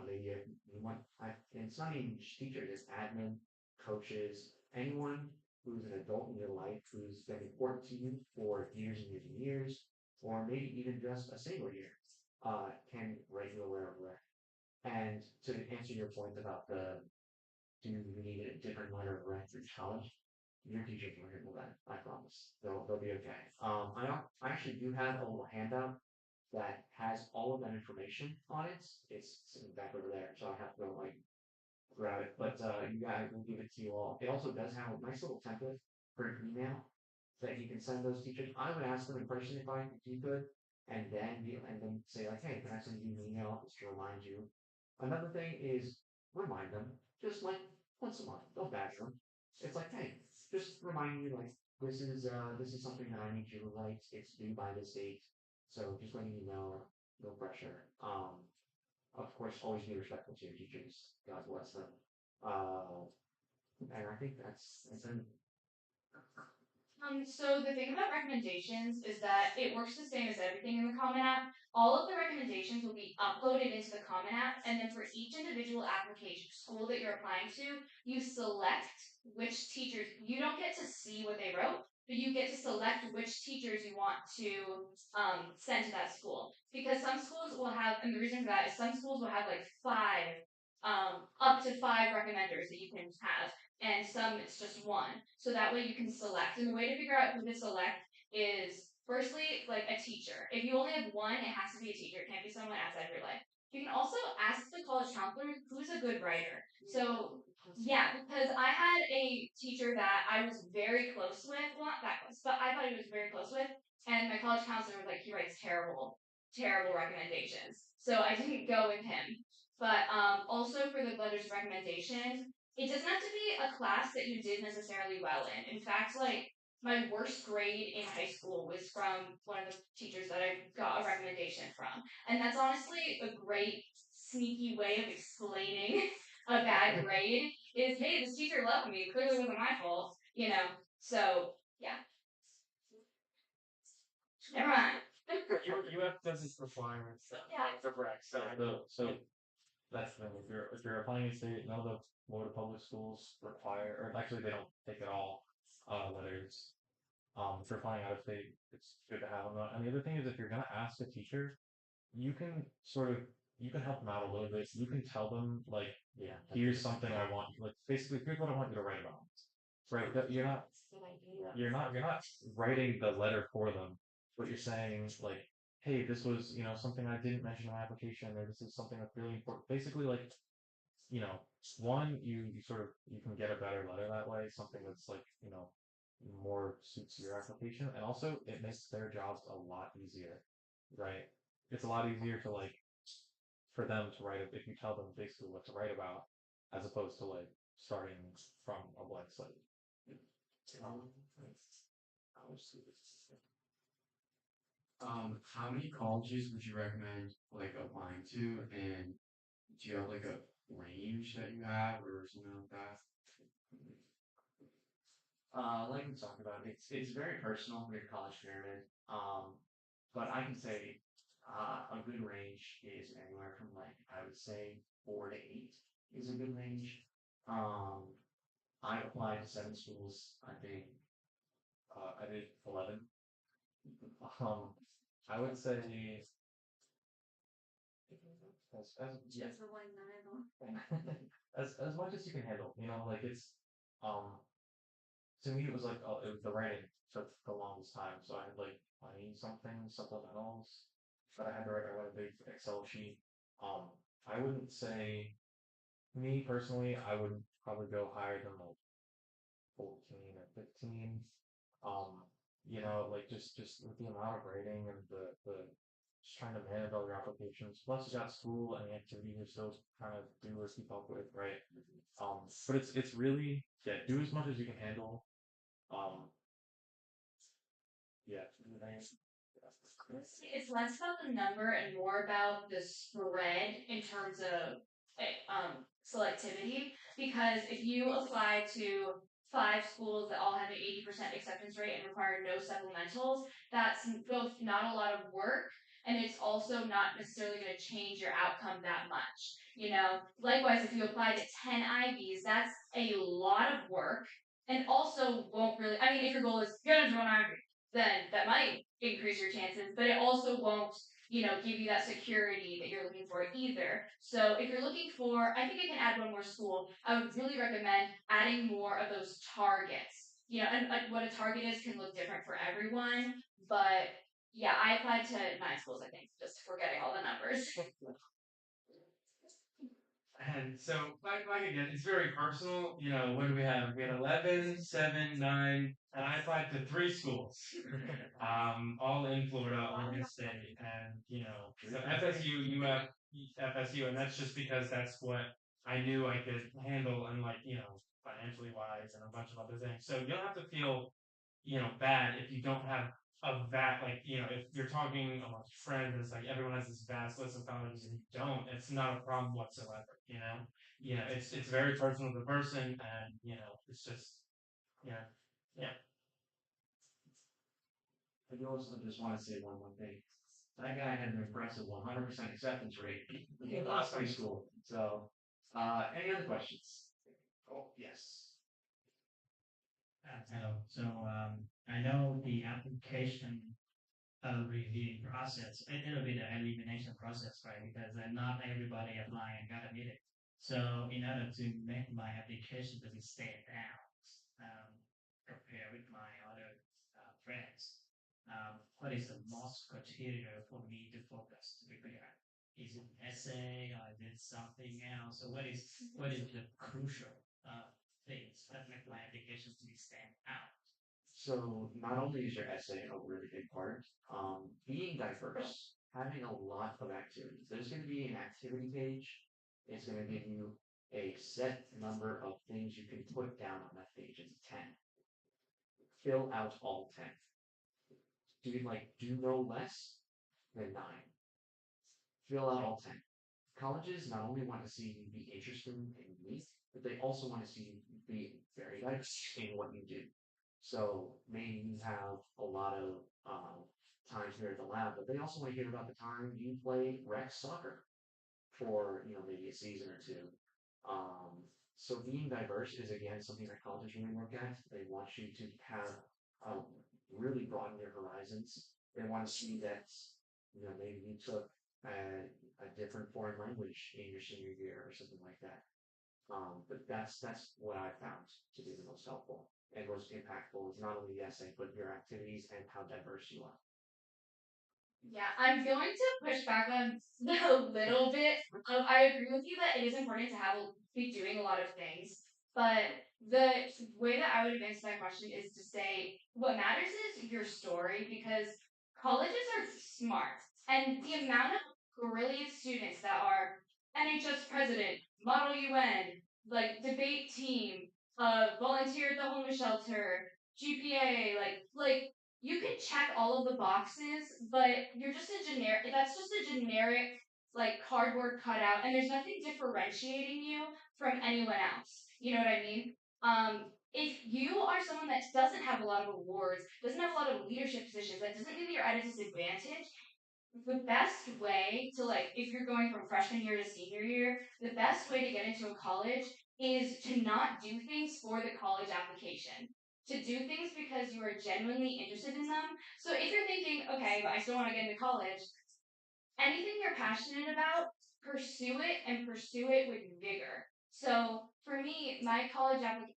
want, and it's not even just teachers, it's admin, coaches, anyone who's an adult in your life who's been important to you for years and years and years, or maybe even just a single year, can write you a letter of rec. And to answer your point about do you need a different letter of rec for each college? Your teachers will handle that, I promise. They'll be okay. I actually do have a little handout that has all of that information on it. It's sitting back over there, so I have to go like grab it. But you guys will give it to you all. It also does have a nice little template for an email that you can send those teachers. I would ask them in person if you could, and then say like, hey, can I send you an email just to remind you? Another thing is remind them just like once a month. Don't badger them. It's like, hey, just remind you like this is something that I need you to write. It's due by this date. So just letting you know, no pressure. Of course, always be respectful to your teachers. God bless them. And I think that's it. So the thing about recommendations is that it works the same as everything in the Common App. All of the recommendations will be uploaded into the Common App, and then for each individual application school that you're applying to, you select which teachers. You don't get to see what they wrote, but you get to select which teachers you want to send to that school. Because some schools will have, and the reason for that is some schools will have like up to 5 recommenders that you can have, and some it's just one. So that way you can select. And the way to figure out who to select is firstly like a teacher. If you only have one, it has to be a teacher. It can't be someone outside of your life. you can also ask the college counselor who's a good writer. So yeah, because I had a teacher that I was very close with, well not that close, but I thought he was very close with, and my college counselor was like, he writes terrible recommendations. So I didn't go with him. But also for the letters of recommendation, it doesn't have to be a class that you did necessarily well in. In fact, like my worst grade in high school was from one of the teachers that I got a recommendation from. And that's honestly a great sneaky way of explaining a bad grade is, hey, this teacher loved me. It clearly wasn't my fault, you know. So yeah. Never mind. UF doesn't require Yeah. the rec, so So that's the thing. If you're applying to state, none of the Florida public schools require, or actually they don't take at all, letters. If you're applying out of state, it's good to have them. And the other thing is, if you're gonna ask a teacher, you can sort of you can help them out a little bit. You can tell them like, Yeah. here's something I want, like basically here's what I want you to write about. Right? That you're not writing the letter for them, but you're saying like, hey, this was something I didn't mention in my application, or this is something that's really important. Basically, like one, you sort of you can get a better letter that way, something that's like more suits your application, and also it makes their jobs a lot easier, right? It's a lot easier to like for them to write if you tell them basically what to write about, as opposed to like starting from a blank slate. How many colleges would you recommend like applying to, and do you have like a range that you have or something like that? Like we talked about, it's very personal for your college pyramid. But I can say a good range is anywhere from like I would say 4 to 8 is a good range. Um, I applied to 7 schools. I think I did 11. Um, I would say Just the one nine. as much as you can handle. Like it's um to me it was like the writing took the longest time, so I had like 20 something supplementals that I had to write. I wrote a big Excel sheet. I wouldn't say me personally, I wouldn't probably go higher than like 14 or 15. Um, like just with the amount of writing and the just trying to manage all your applications. Plus you got school and the activities you're still trying to do or keep up with, right? But it's really do as much as you can handle. Um, yeah. It's less about the number and more about the spread in terms of selectivity. Because if you apply to 5 schools that all have an 80% acceptance rate and require no supplementals, that's both not a lot of work and it's also not necessarily going to change your outcome that much. Likewise, if you apply to 10 IVs, that's a lot of work and also won't really. I mean, if your goal is get into an IV, then that might increase your chances, but it also won't, give you that security that you're looking for either. So if you're looking for, I think I can add one more school. I would really recommend adding more of those targets. And what a target is can look different for everyone, but yeah, I applied to 9 schools, I think, just forgetting all the numbers. And so, like again, it's very personal. What do we have? We had 11, 7, 9, and I applied to 3 schools. All in Florida, Oregon State, and so FSU, UF, FSU, and that's just because that's what I knew I could handle, and like financially wise, and a bunch of other things. So you don't have to feel bad if you don't have like if you're talking amongst friends, it's like everyone has this vast list of colleges and you don't, it's not a problem whatsoever. It's very personal to the person, and it's just yeah. I do also just want to say one more thing. That guy had an impressive 100% acceptance rate in last high school. So, any other questions? Oh, yes. Hello. So I know the application review process, it'll be the elimination process, right? Because not everybody apply and got admitted. So in order to make my application to stand out, compared with my other friends, what is the most criteria for me to focus to prepare? is it an essay or is it something else? So what is the crucial things that make my application to stand out? So not only is your essay a really big part, being diverse, having a lot of activities. There's going to be an activity page. It's going to give you a set number of things you can put down on that page. It's 10. Fill out all 10. Do no less than 9. Fill out all 10. Colleges not only want to see you be interested and unique, but they also want to see you be very diverse in what you do. So maybe you have a lot of time here at the lab, but they also want to hear about the time you play rec soccer for maybe a season or two. Um, so being diverse is again something that colleges really work at. They want you to have really broaden your horizons. They want to see that maybe you took a different foreign language in your senior year or something like that. But that's what I found to be the most helpful and most impactful is not only the essay but your activities and how diverse you are. Yeah, I'm going to push back on a little bit. I agree with you that it is important to be doing a lot of things, but the way that I would answer that question is to say what matters is your story because colleges are smart, and the amount of brilliant students that are NHS president, model UN, like debate team, volunteer at the homeless shelter, GPA, like you can check all of the boxes, but you're just a generic. That's just a generic like cardboard cutout, and there's nothing differentiating you from anyone else. You know what I mean? If you are someone that doesn't have a lot of awards, doesn't have a lot of leadership positions, that doesn't mean that you're at a disadvantage. The best way to if you're going from freshman year to senior year, the best way to get into a college is to not do things for the college application. To do things because you are genuinely interested in them. So if you're thinking, okay, but I still want to get into college, anything you're passionate about, pursue it and pursue it with vigor. So for me,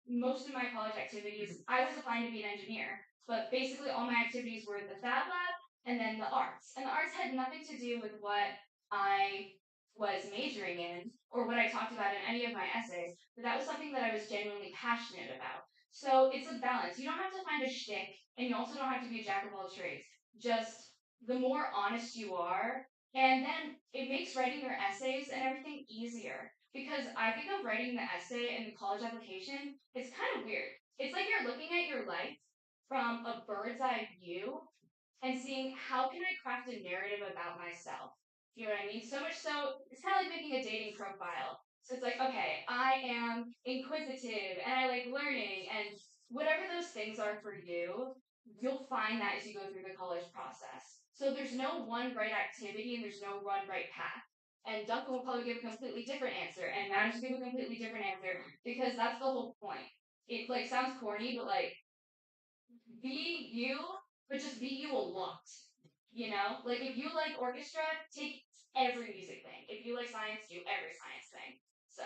most of my college activities, I was applying to be an engineer, but basically all my activities were the Fab Lab and then the arts. And the arts had nothing to do with what I was majoring in or what I talked about in any of my essays, but that was something that I was genuinely passionate about. So it's a balance. You don't have to find a shtick, and you also don't have to be a jack of all trades. Just the more honest you are, and then it makes writing your essays and everything easier. Because I think of writing the essay and the college application, it's kind of weird. It's like you're looking at your life from a bird's eye view and seeing how can I craft a narrative about myself. You know what I mean? So much so, it's kind of like making a dating profile. So it's like, okay, I am inquisitive and I like learning and whatever those things are for you, you'll find that as you go through the college process. So there's no one right activity and there's no one right path. And Duncan will probably give a completely different answer, and Matt will give a completely different answer because that's the whole point. It sounds corny, but be you, but just be you a lot. If you like orchestra, take every music thing. If you like science, do every science thing. So,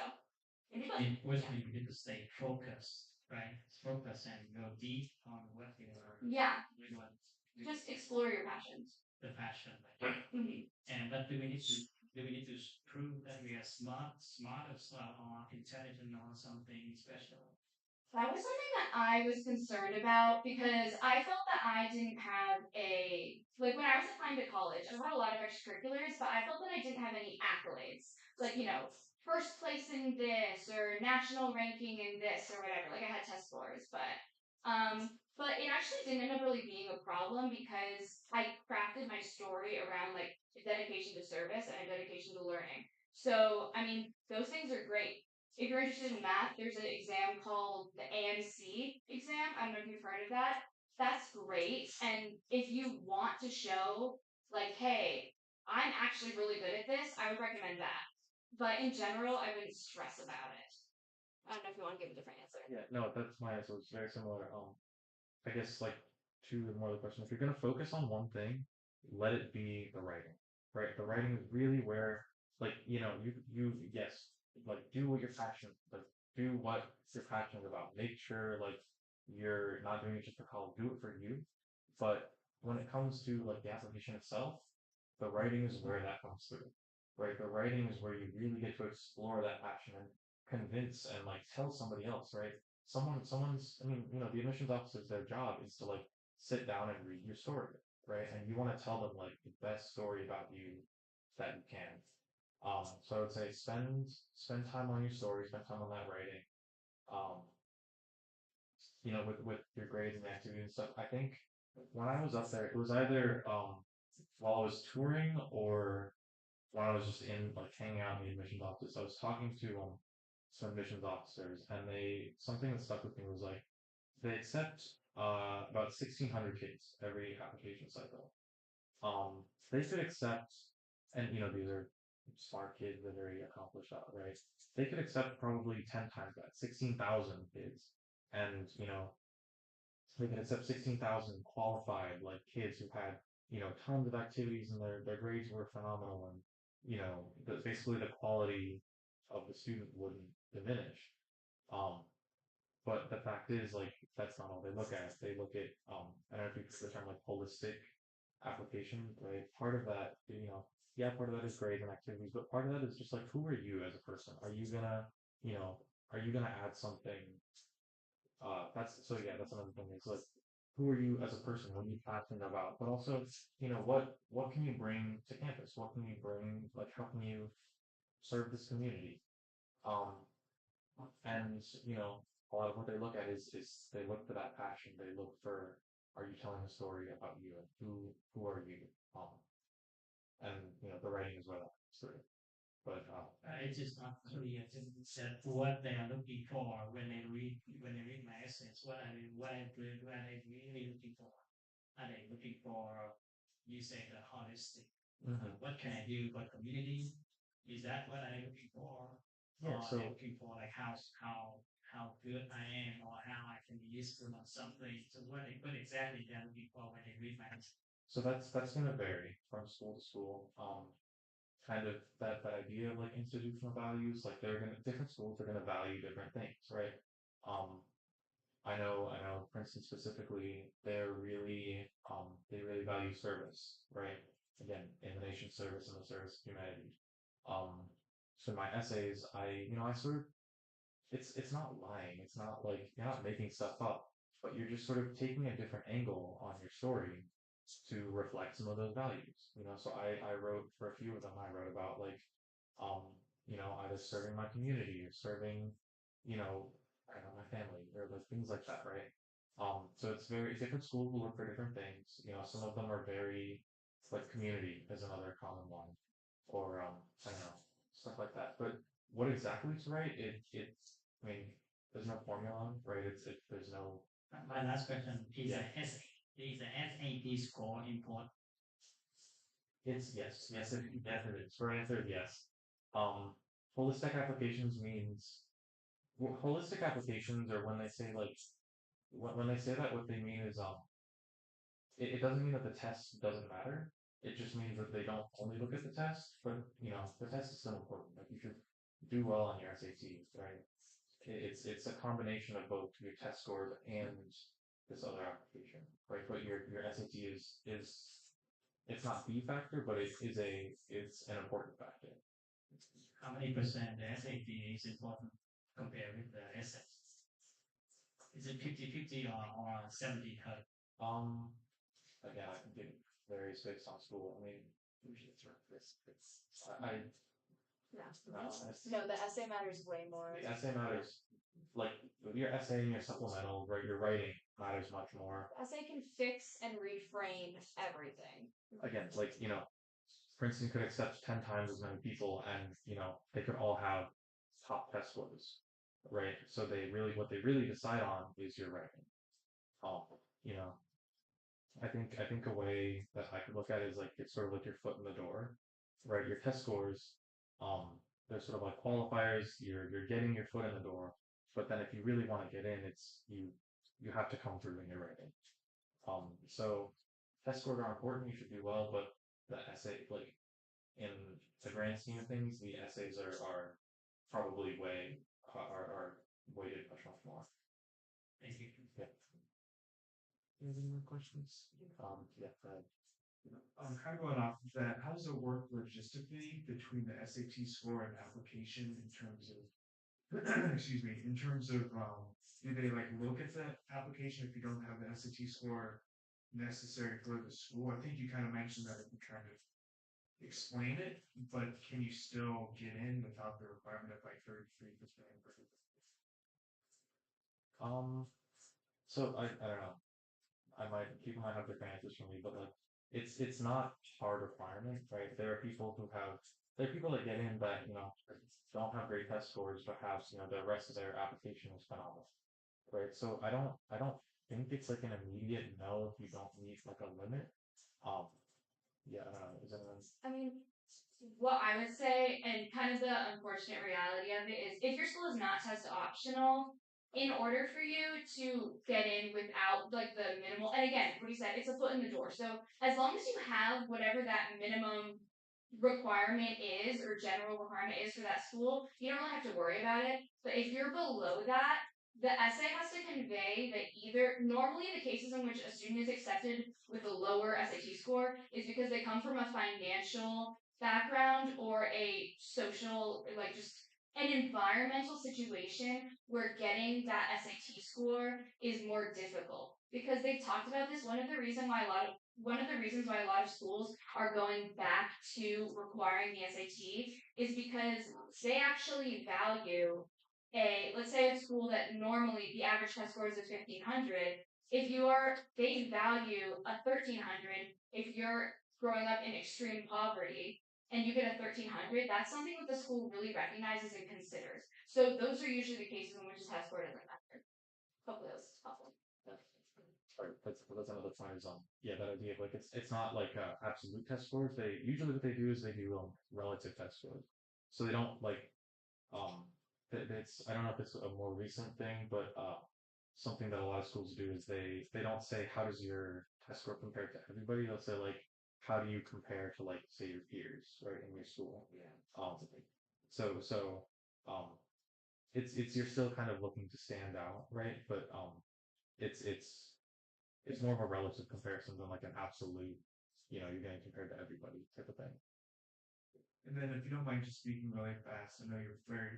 You need to stay focused, right? Focus and go deep on what you are. Yeah. Really just explore your passions. the passion. Like, and but do we need to prove that we are smart or intelligent or something special? That was something that I was concerned about because I felt that I didn't have when I was applying to college, I had a lot of extracurriculars, but I felt that I didn't have any accolades. First place in this or national ranking in this or whatever. Like I had test scores, but it actually didn't end up really being a problem because I crafted my story around a dedication to service and a dedication to learning. So I mean, those things are great. If you're interested in math, there's an exam called the AMC exam. I don't know if you've heard of that. That's great. And if you want to show, hey, I'm actually really good at this, I would recommend that. But in general, I wouldn't stress about it. I don't know if you want to give a different answer. Yeah, no, that's my answer. It's very similar. I guess to more of the question, if you're gonna focus on one thing, let it be the writing. Right? The writing is really where you yes, do what you're passionate do what you're passionate about. Make sure you're not doing it just for college, do it for you. But when it comes to the application itself, the writing is where that comes through. right? The writing is where you really get to explore that passion and convince and like tell somebody else, right? Someone's, I mean, the admissions officer's their job is to like sit down and read your story, right? And you want to tell them like the best story about you that you can. So I would say spend time on your story, spend time on that writing. Um, with your grades and activities and stuff. I think when I was up there, it was either while I was touring or when I was just in like hanging out in the admissions office. I was talking to some admissions officers, and they something that stuck with me was like they accept about 1,600 kids every application cycle. They could accept, and these are smart kids, they're very accomplished, right? They could accept probably 10 times that, 16,000 kids, and they could accept 16,000 qualified like kids who had tons of activities and their grades were phenomenal, and basically the quality of the student wouldn't diminish. Um, but the fact is, like, that's not all they look at. They look at, I don't know if you the term like holistic application, right? Part of that, yeah, part of that is grades and activities, but part of that is just like, who are you as a person? You know, are you gonna add something? That's another thing. It's like, who are you as a person? What are you passionate about? But also, what can you bring to campus? What can you bring? Like, how can you serve this community? Um, and a lot of what they look at is they look for that passion. They look for, are you telling a story about you and who are you? And the writing is where that comes through. But It's just not clear to me that what they are looking for when they read my essays. What are they really looking for? Are they looking for, you say, the holistic? What can I do for community? Is that what I'm looking for? Yeah, Or so- are they looking for like how good I am or how I can be useful on something? So what exactly they're looking for when they read my essay? So that's going to vary from school to school. Kind of that idea of like institutional values, like different schools are gonna value different things, right? Um, I know Princeton specifically, they really value service, right? Again, in the nation's service and the service of humanity. So my essays, I sort of it's not lying. It's not like you're not making stuff up, but you're just sort of taking a different angle on your story to reflect some of those values. So I wrote for a few of them. I wrote about like, either serving my community or serving, I don't know, my family or like things like that, right? So it's very different schools will look for different things. Some of them are very like community is another common one, or I don't know, stuff like that. But what exactly to write? I mean, there's no formula, right? There's no. My last question is Yeah. is the SAT score important? It's yes, it is. For an answer, yes. Holistic applications means holistic applications, or when they say like when they say that, what they mean is it doesn't mean that the test doesn't matter. It just means that they don't only look at the test, but the test is still important. Like you should do well on your SAT, right? It's a combination of both your test scores and this other application, right? But your SAT is it's not the factor, but it's an important factor. How many percent the SAT is important compared with the essay? Is it 50-50 or 70-30? Again, I think it varies based on school. I mean, usually it's I No, the essay matters way more. the essay matters. Like with your essay and your supplemental, right? Your writing matters much more. Essay can fix and reframe everything. Again, like Princeton could accept 10 times as many people, and they could all have top test scores, right? So what they really decide on is your writing. You know, I think a way that I could look at it is like it's sort of like your foot in the door, right? Your test scores, they're sort of like qualifiers. You're getting your foot in the door, but then if you really want to get in, it's you have to come through in your writing. So test scores are important. You should do well, but the essay, like in the grand scheme of things, the essays are probably are weighted much more. Thank you. Yeah. You have any more questions? Yeah. Go ahead. Kind of going off of that, how does it work logistically between the SAT score and application in terms of, excuse me, in terms of, do they like look at the application if you don't have the SAT score necessary for the school? I think you kind of mentioned that if you kind of explain it, but can you still get in without the requirement of like 33%? Um, so I don't know. People might have different answers from me, but like it's not hard requirement, right? There are people that get in that, don't have great test scores but have, the rest of their application is phenomenal. Right. So I don't think it's like an immediate no if you don't meet like a limit. Um yeah, I don't know. Is anyone I mean, what I would say, and kind of the unfortunate reality of it is, if your school is not test optional, in order for you to get in without like the minimal, and again, what he said, it's a foot in the door. So as long as you have whatever that minimum requirement is or general requirement is for that school, you don't really have to worry about it. But if you're below that, the essay has to convey that either normally the cases in which a student is accepted with a lower SAT score is because they come from a financial background or a social, like just an environmental situation where getting that SAT score is more difficult. Because they've talked about this. One of the reasons why a lot of schools are going back to requiring the SAT is because they actually value let's say a school that normally the average test score is a 1500. If they value a 1300, if you're growing up in extreme poverty and you get a 1300, that's something that the school really recognizes and considers. So those are usually the cases in which a test score doesn't matter. Hopefully that was helpful. or that's another point is yeah, that idea of like it's not like absolute test scores. They usually what they do is they do relative test scores. So they don't like um it's I don't know if it's a more recent thing, but something that a lot of schools do is they don't say how does your test score compare to everybody. They'll say like how do you compare to like say your peers right in your school. Yeah. So um it's you're still kind of looking to stand out, right? But it's it's it's more of a relative comparison than like an absolute, you're getting compared to everybody type of thing. And then, if you don't mind just speaking really fast, I know you're very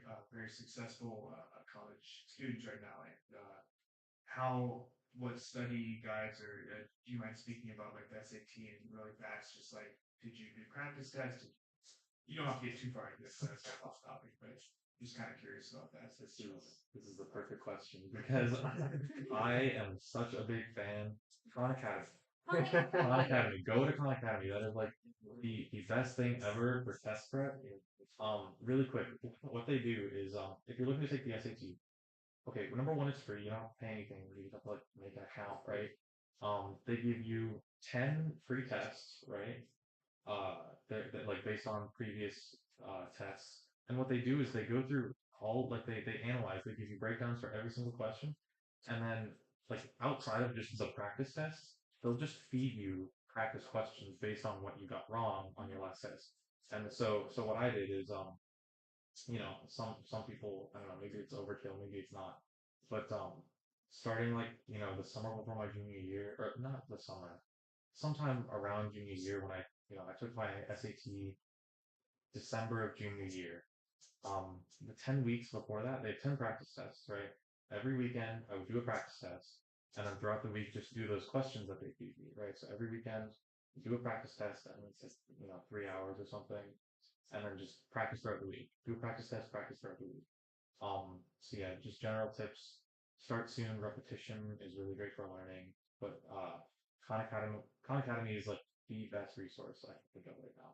successful college students right now. And what study guides, or do you mind speaking about like the SAT and really fast? Just like, did you do practice tests? You don't have to get too far into this, so it's kind of off topic, but just kind of curious about that. This is the perfect question because I am such a big fan. Khan Academy. Khan Academy. Go to Khan Academy. That is like the best thing ever for test prep. Really quick, what they do is if you're looking to take the SAT, okay, number one, it's free. You don't have to pay anything. You have to like make an account, right? They give you 10 free tests, right? They're like based on previous tests. And what they do is they go through all like they analyze. They give you breakdowns for every single question, and then like outside of just the practice tests, they'll just feed you practice questions based on what you got wrong on your last test. And so what I did is some people, I don't know, maybe it's overkill, maybe it's not, but starting like the summer before my junior year, or not the summer, sometime around junior year when I took my SAT December of junior year. The 10 weeks before that, they have 10 practice tests, right? Every weekend I would do a practice test, and then throughout the week just do those questions that they feed me, right? So every weekend do a practice test, and it's just 3 hours or something, and then just practice throughout the week. Do a practice test, practice throughout the week. So yeah, just general tips. Start soon. Repetition is really great for learning. But Khan Academy is like the best resource I can think of right now.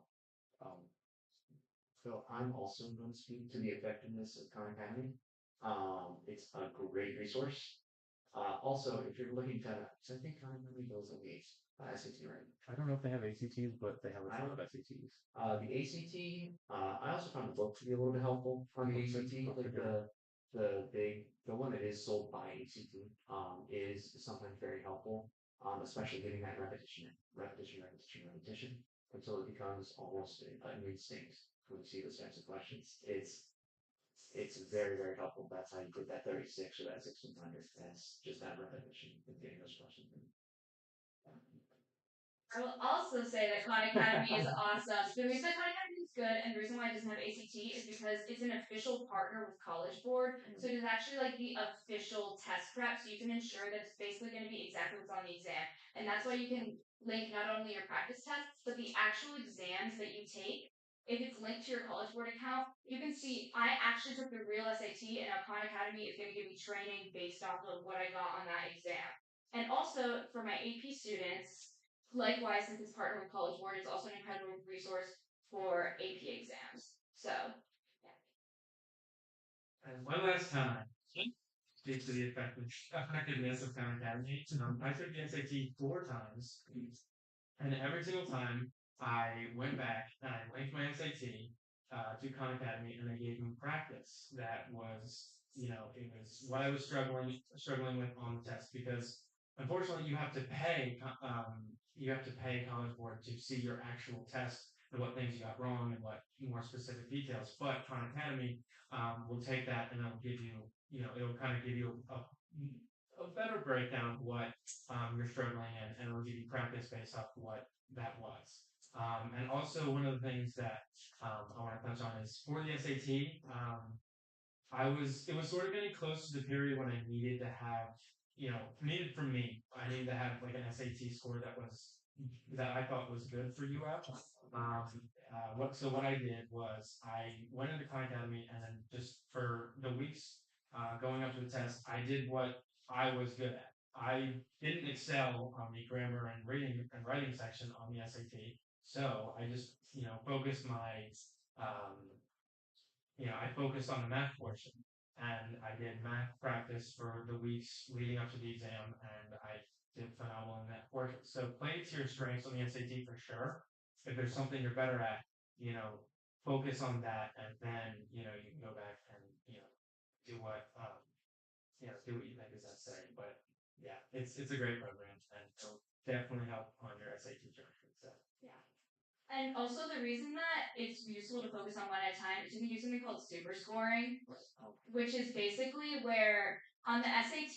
So I'm also going to speak to the effectiveness of Khan Academy. It's a great resource. Also, if you're looking to, so I think Khan Academy goes on the SAT, right? I don't know if they have ACTs, but they have a ton of SATs. The ACT, I also found the book to be a little bit helpful on the ACT. Like the one that is sold by ACT, is sometimes very helpful. Especially getting that repetition until it becomes almost an instinct when you see those types of questions. It's very, very helpful. That's how you get that 36 or that 1600. That's just that repetition and getting those questions. I will also say that Khan Academy is awesome. The reason that Khan Academy is good and the reason why it doesn't have ACT is because it's an official partner with College Board. So it is actually like the official test prep. So you can ensure that it's basically going to be exactly what's on the exam. And that's why you can link not only your practice tests, but the actual exams that you take. If it's linked to your College Board account, you can see I actually took the real SAT, and Khan Academy is going to give me training based off of what I got on that exam. And also for my AP students, likewise, since it's partnered with College Board, it's also an incredible resource for AP exams. So, yeah. And one last time, speak to the effectiveness of Khan Academy. I took the SAT 4 times, and every single time I went back and I linked my SAT to Khan Academy, and they gave me practice that was, it was what I was struggling with on the test, because unfortunately you have to pay College Board to see your actual test and what things you got wrong and what more specific details. But Khan Academy will take that and it'll give you, it'll kind of give you a better breakdown of what you're struggling in, and it'll give you practice based off what that was. And also one of the things that I want to touch on is for the SAT, it was sort of getting close to the period when I needed to have, I needed to have like an SAT score that I thought was good for UF. What I did was I went into Khan Academy, and then just for the weeks going up to the test, I did what I was good at. I didn't excel on the grammar and reading and writing section on the SAT, so I just focused I focused on the math portion, and I did math practice for the weeks leading up to the exam, and I did phenomenal in that portion. So play to your strengths on the SAT for sure. If there's something you're better at, focus on that, and then you can go back and do what do what you think is necessary. But yeah, it's a great program, and it'll definitely help on your SAT journey. So Yeah. And also the reason that it's useful to focus on one at a time is you can use something called super scoring, which is basically where on the SAT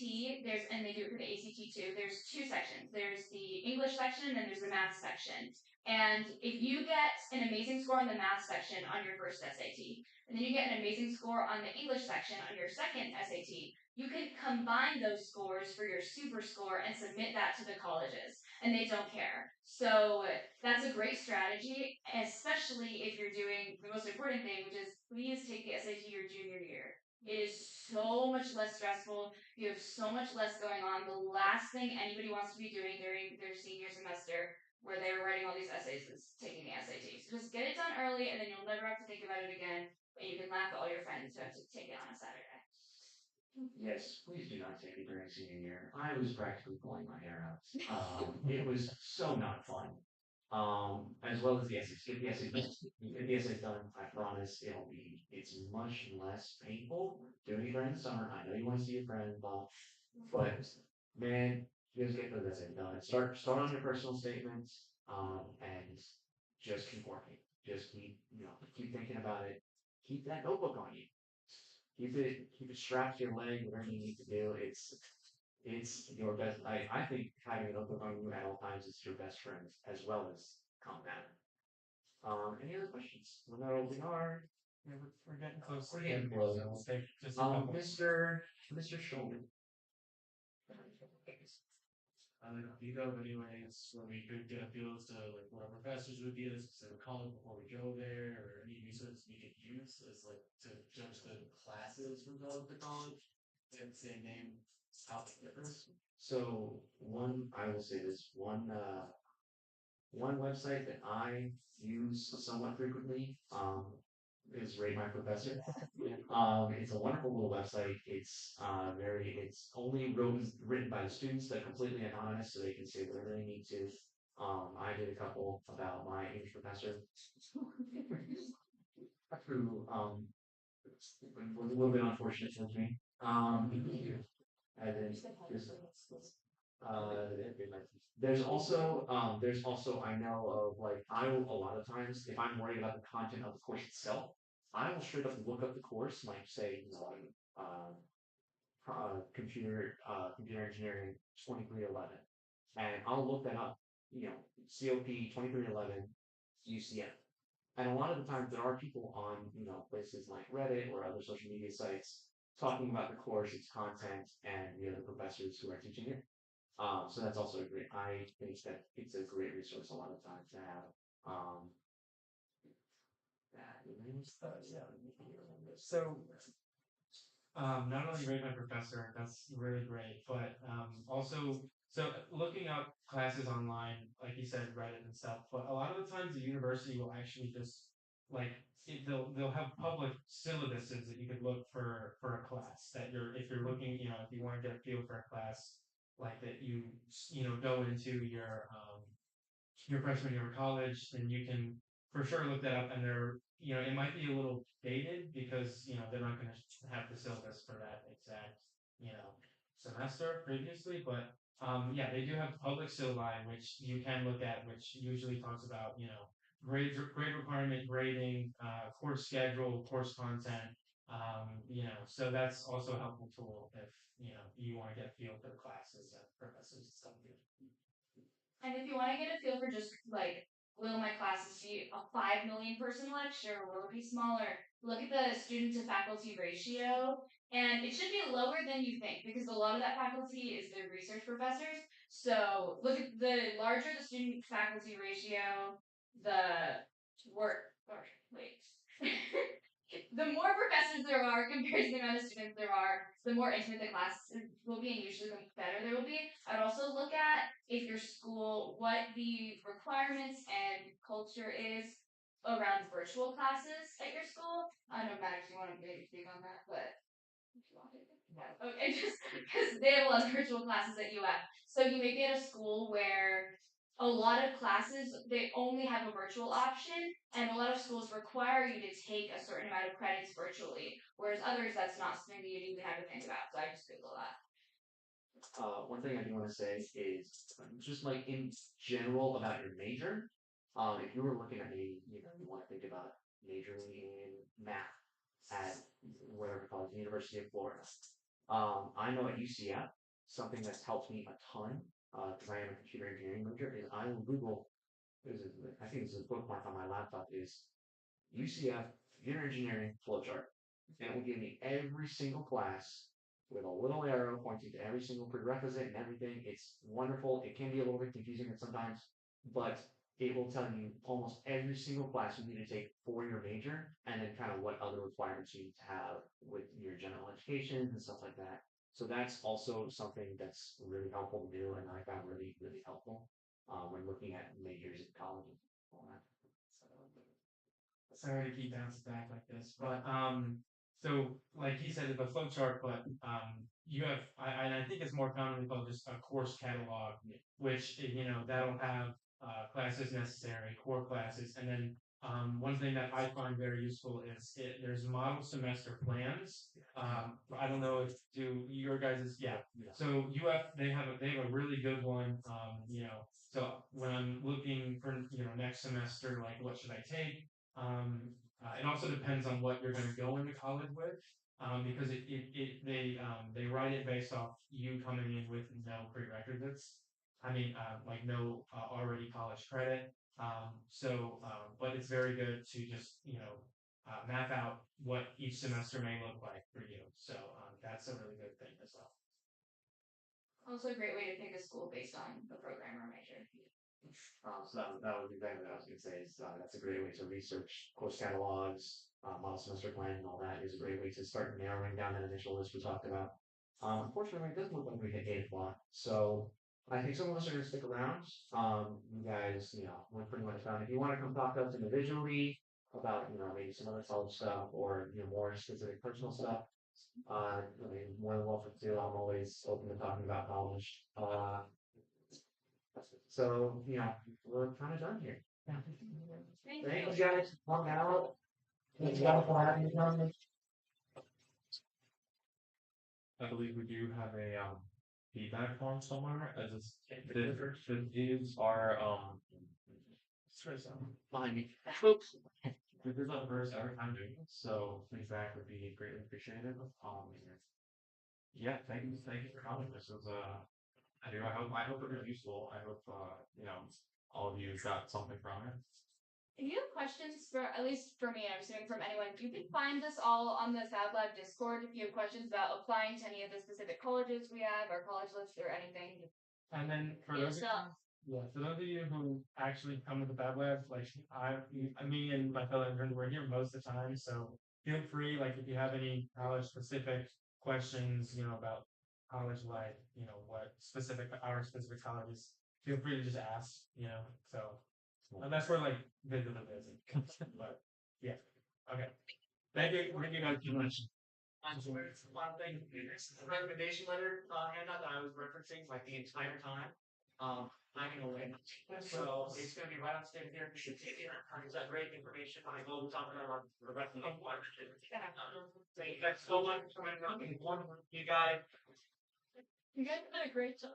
and they do it for the ACT too, there's 2 sections. There's the English section and then there's the math section. And if you get an amazing score on the math section on your first SAT, and then you get an amazing score on the English section on your second SAT, you can combine those scores for your super score and submit that to the colleges, and they don't care. So that's a great strategy, especially if you're doing the most important thing, which is please take the SAT your junior year. It is so much less stressful. You have so much less going on. The last thing anybody wants to be doing during their senior semester, where they were writing all these essays, is taking the SAT. So just get it done early, and then you'll never have to think about it again. And you can laugh at all your friends who have to take it on a Saturday. Yes, please do not take it during senior year. I was practically pulling my hair out. It was so not fun. As well as the essays. If the essay's done, I promise it's much less painful doing it during the summer. I know you want to see your friends, but man, just get those essays done. Start on your personal statements, and just keep working. Just keep thinking about it. Keep that notebook on you. Keep it strapped to your leg, whatever you need to do. It's your best. I think having a notebook on you at all times is your best friend, as well as combat. Any other questions? We are. yeah, we're getting close. We're getting close. So we'll take just a couple. Mr. Shulman. You know, anyways, where we could get a feel as to like what our professors would be at a specific college before we go there, or any resources we could use as like to judge the classes from college to college, and the same name, how it differs. So I will say this one website that I use somewhat frequently is Rate My Professor. It's a wonderful little website. It's only written by the students. They're completely anonymous, so they can say whatever they need to. I did a couple about my English professor, who was a little bit unfortunate with me. And then there's also I know of like I will a lot of times if I'm worried about the content of the course itself, I will straight up look up the course, like say computer engineering 2311, and I'll look that up. COP 2311 UCM. And a lot of the times there are people on, places like Reddit or other social media sites talking about the course, its content, and the professors who are teaching it. So that's also I think that it's a great resource a lot of times to have. So, not only rate my professor, that's really great, but also, so looking up classes online, like you said, Reddit and stuff, but a lot of the times the university will actually just like they'll have public syllabuses that you could look for a class that if you're looking, if you want to get a feel for a class like that go into your freshman year of college, then you can for sure look that up. And it might be a little dated because they're not going to have the syllabus for that exact semester previously, but yeah, they do have public syllabi which you can look at, which usually talks about grade requirement, grading, course schedule, course content. So that's also a helpful tool if you want to get a feel for the classes that professors and stuff do. And if you want to get a feel for just like, will my classes be a 5 million person lecture? Will it be smaller? Look at the student to faculty ratio, and it should be lower than you think because a lot of that faculty is the research professors. So look at the larger the student faculty ratio, the the more professors there are compared to the amount of students there are, the more intimate the class will be, and usually the better there will be. I'd also look at if your school, what the requirements and culture is around virtual classes at your school. I know Max, you want to maybe speak on that, but okay, just because they have a lot of virtual classes at UF. So you may be at a school where a lot of classes, they only have a virtual option, and a lot of schools require you to take a certain amount of credits virtually, whereas others, that's not something that you even have to think about. So I just Google that. One thing I do want to say is just like in general about your major. If you were looking at you want to think about majoring in math at whatever college, University of Florida. I know at UCF, something that's helped me a ton, because I am a computer engineering major, is I will Google, I think this is a bookmark on my laptop, is UCF computer engineering flowchart. And it will give me every single class with a little arrow pointing to every single prerequisite and everything. It's wonderful. It can be a little bit confusing at sometimes, but it will tell you almost every single class you need to take for your major, and then kind of what other requirements you need to have with your general education and stuff like that. So that's also something that's really helpful to do, and I found really, really helpful when looking at majors in college. Sorry to keep bouncing back like this, but so like he said, the flow chart, but I think it's more commonly called just a course catalog, which that'll have classes necessary, core classes, and then one thing that I find very useful is there's model semester plans. I don't know if your guys' So they have a really good one. So when I'm looking for next semester, like what should I take? It also depends on what you're going to go into college with, because they write it based off you coming in with no prerequisites. I mean, like no already college credit. But it's very good to just map out what each semester may look like for you. So that's a really good thing as well. Also a great way to pick a school based on the program or major. So that was exactly what I was going to say. Is that's a great way to research course catalogs, model semester plan, and all that is a great way to start narrowing down that initial list we talked about. Unfortunately, it doesn't look like we hit 8 o'clock, so I think some of us are going to stick around. You guys, we're pretty much done. If you want to come talk to us individually about, maybe some other college stuff or more specific personal stuff, more than welcome to. I'm always open to talking about college. So, we're kind of done here. Thank you guys for coming out. Thank you guys for having me. I believe we do have a feedback form somewhere. This is our Behind me. Oops. This is our first ever time doing this, so feedback would be greatly appreciated. Yeah, thank you for coming. This was I do. I hope it was useful. I hope all of you got something from it. If you have questions for, at least for me, I'm assuming from anyone, you can find us all on the Fab Lab Discord if you have questions about applying to any of the specific colleges we have, our college list, or anything. And then for Hit those us up. yeah, for those of you who actually come to the Fab Lab, like me and my fellow interns, we're here most of the time, so feel free, like if you have any college specific questions, about college life, what specific our specific colleges, feel free to just ask, so unless we're like visible busy. But yeah. Okay. Thank you guys so much. One thing, this is the recommendation letter handout that I was referencing like the entire time. I'm gonna wait. So it's gonna be right upstairs here. You should take it. It's that great information. I will talk about the rest of the Thank you guys so much for coming out. You guys. You guys did a great job.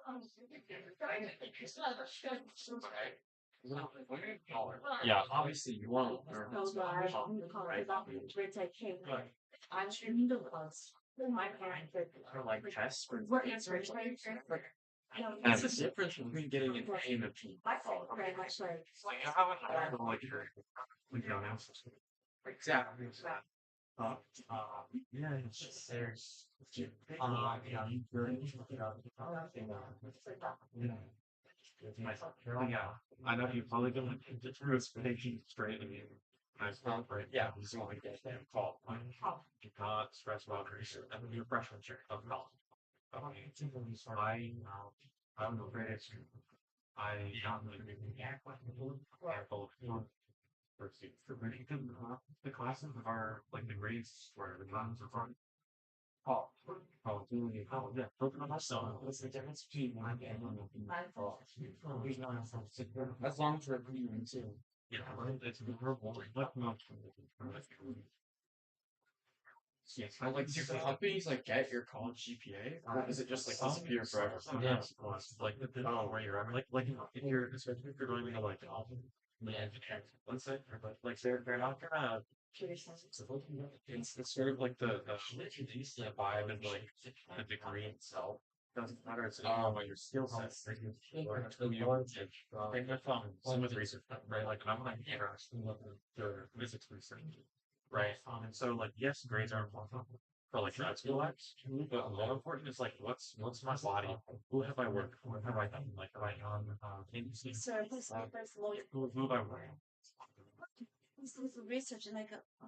Yeah, obviously you want to learn. I'm streaming the bus. My parents Or like tests for were answering. and it's the difference between getting an A and a B. I felt very much like Like how I don't like your answers. Exactly. Yeah, it's just there's yeah. I know you probably don't like the transportation straight. I felt right. Yeah, you just want to get them called. Do not stress about research. I mean, your freshman year of college. I don't know great history. I got the classes are like the grades where the classes are from. Yeah. So what's the difference between one and as long as we're agreeing to, it's memorable. What yes, I like do companies like get your college GPA, or is it just like disappear forever? Yeah, like where you're at, like if you're especially if you're going to like let's say, but like they're not gonna. It's sort of like the vibe and like the degree itself. Doesn't matter. It's about your skill set. Or who you are. Same with same with research, right? Like I'm like interested in the physics research, right? And so like yes, grades are important for like grad school lives, but more important is like what's my body? Who have I worked? What have I done? Like have I done industry? Who have I worked? this is research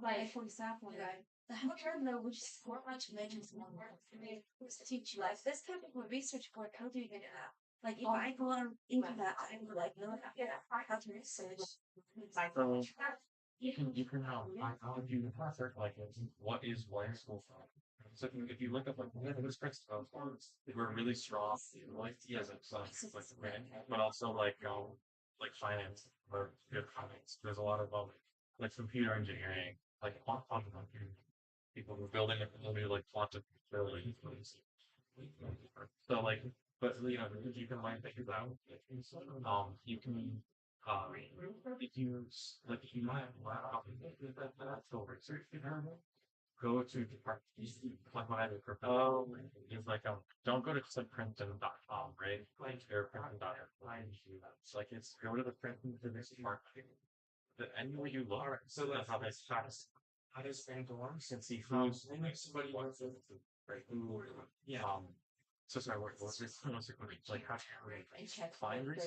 like for example, right? The healthcare which is so much mentions one word. They teach you like this type of research work. How do you get it out? Like if I go into that, I would like know how to research. You can how would you research like what is wire school for? So if you look up like this principle, we're really strong like as like but also like finance or good finance. There's a lot of like computer engineering, like quantum computing. People who are building like quantum buildings. So like, but you can like think about you can if you like if you might have a laptop that's still research go to like what I do for is like don't go to just like printin.com, right? Like or printin.com. It's like it's go to the printing to this market. That anywhere you look, so that's how this happens. How does Pandora since he who's somebody wants to right? Yeah. So sorry, what's this? Like how do you find research?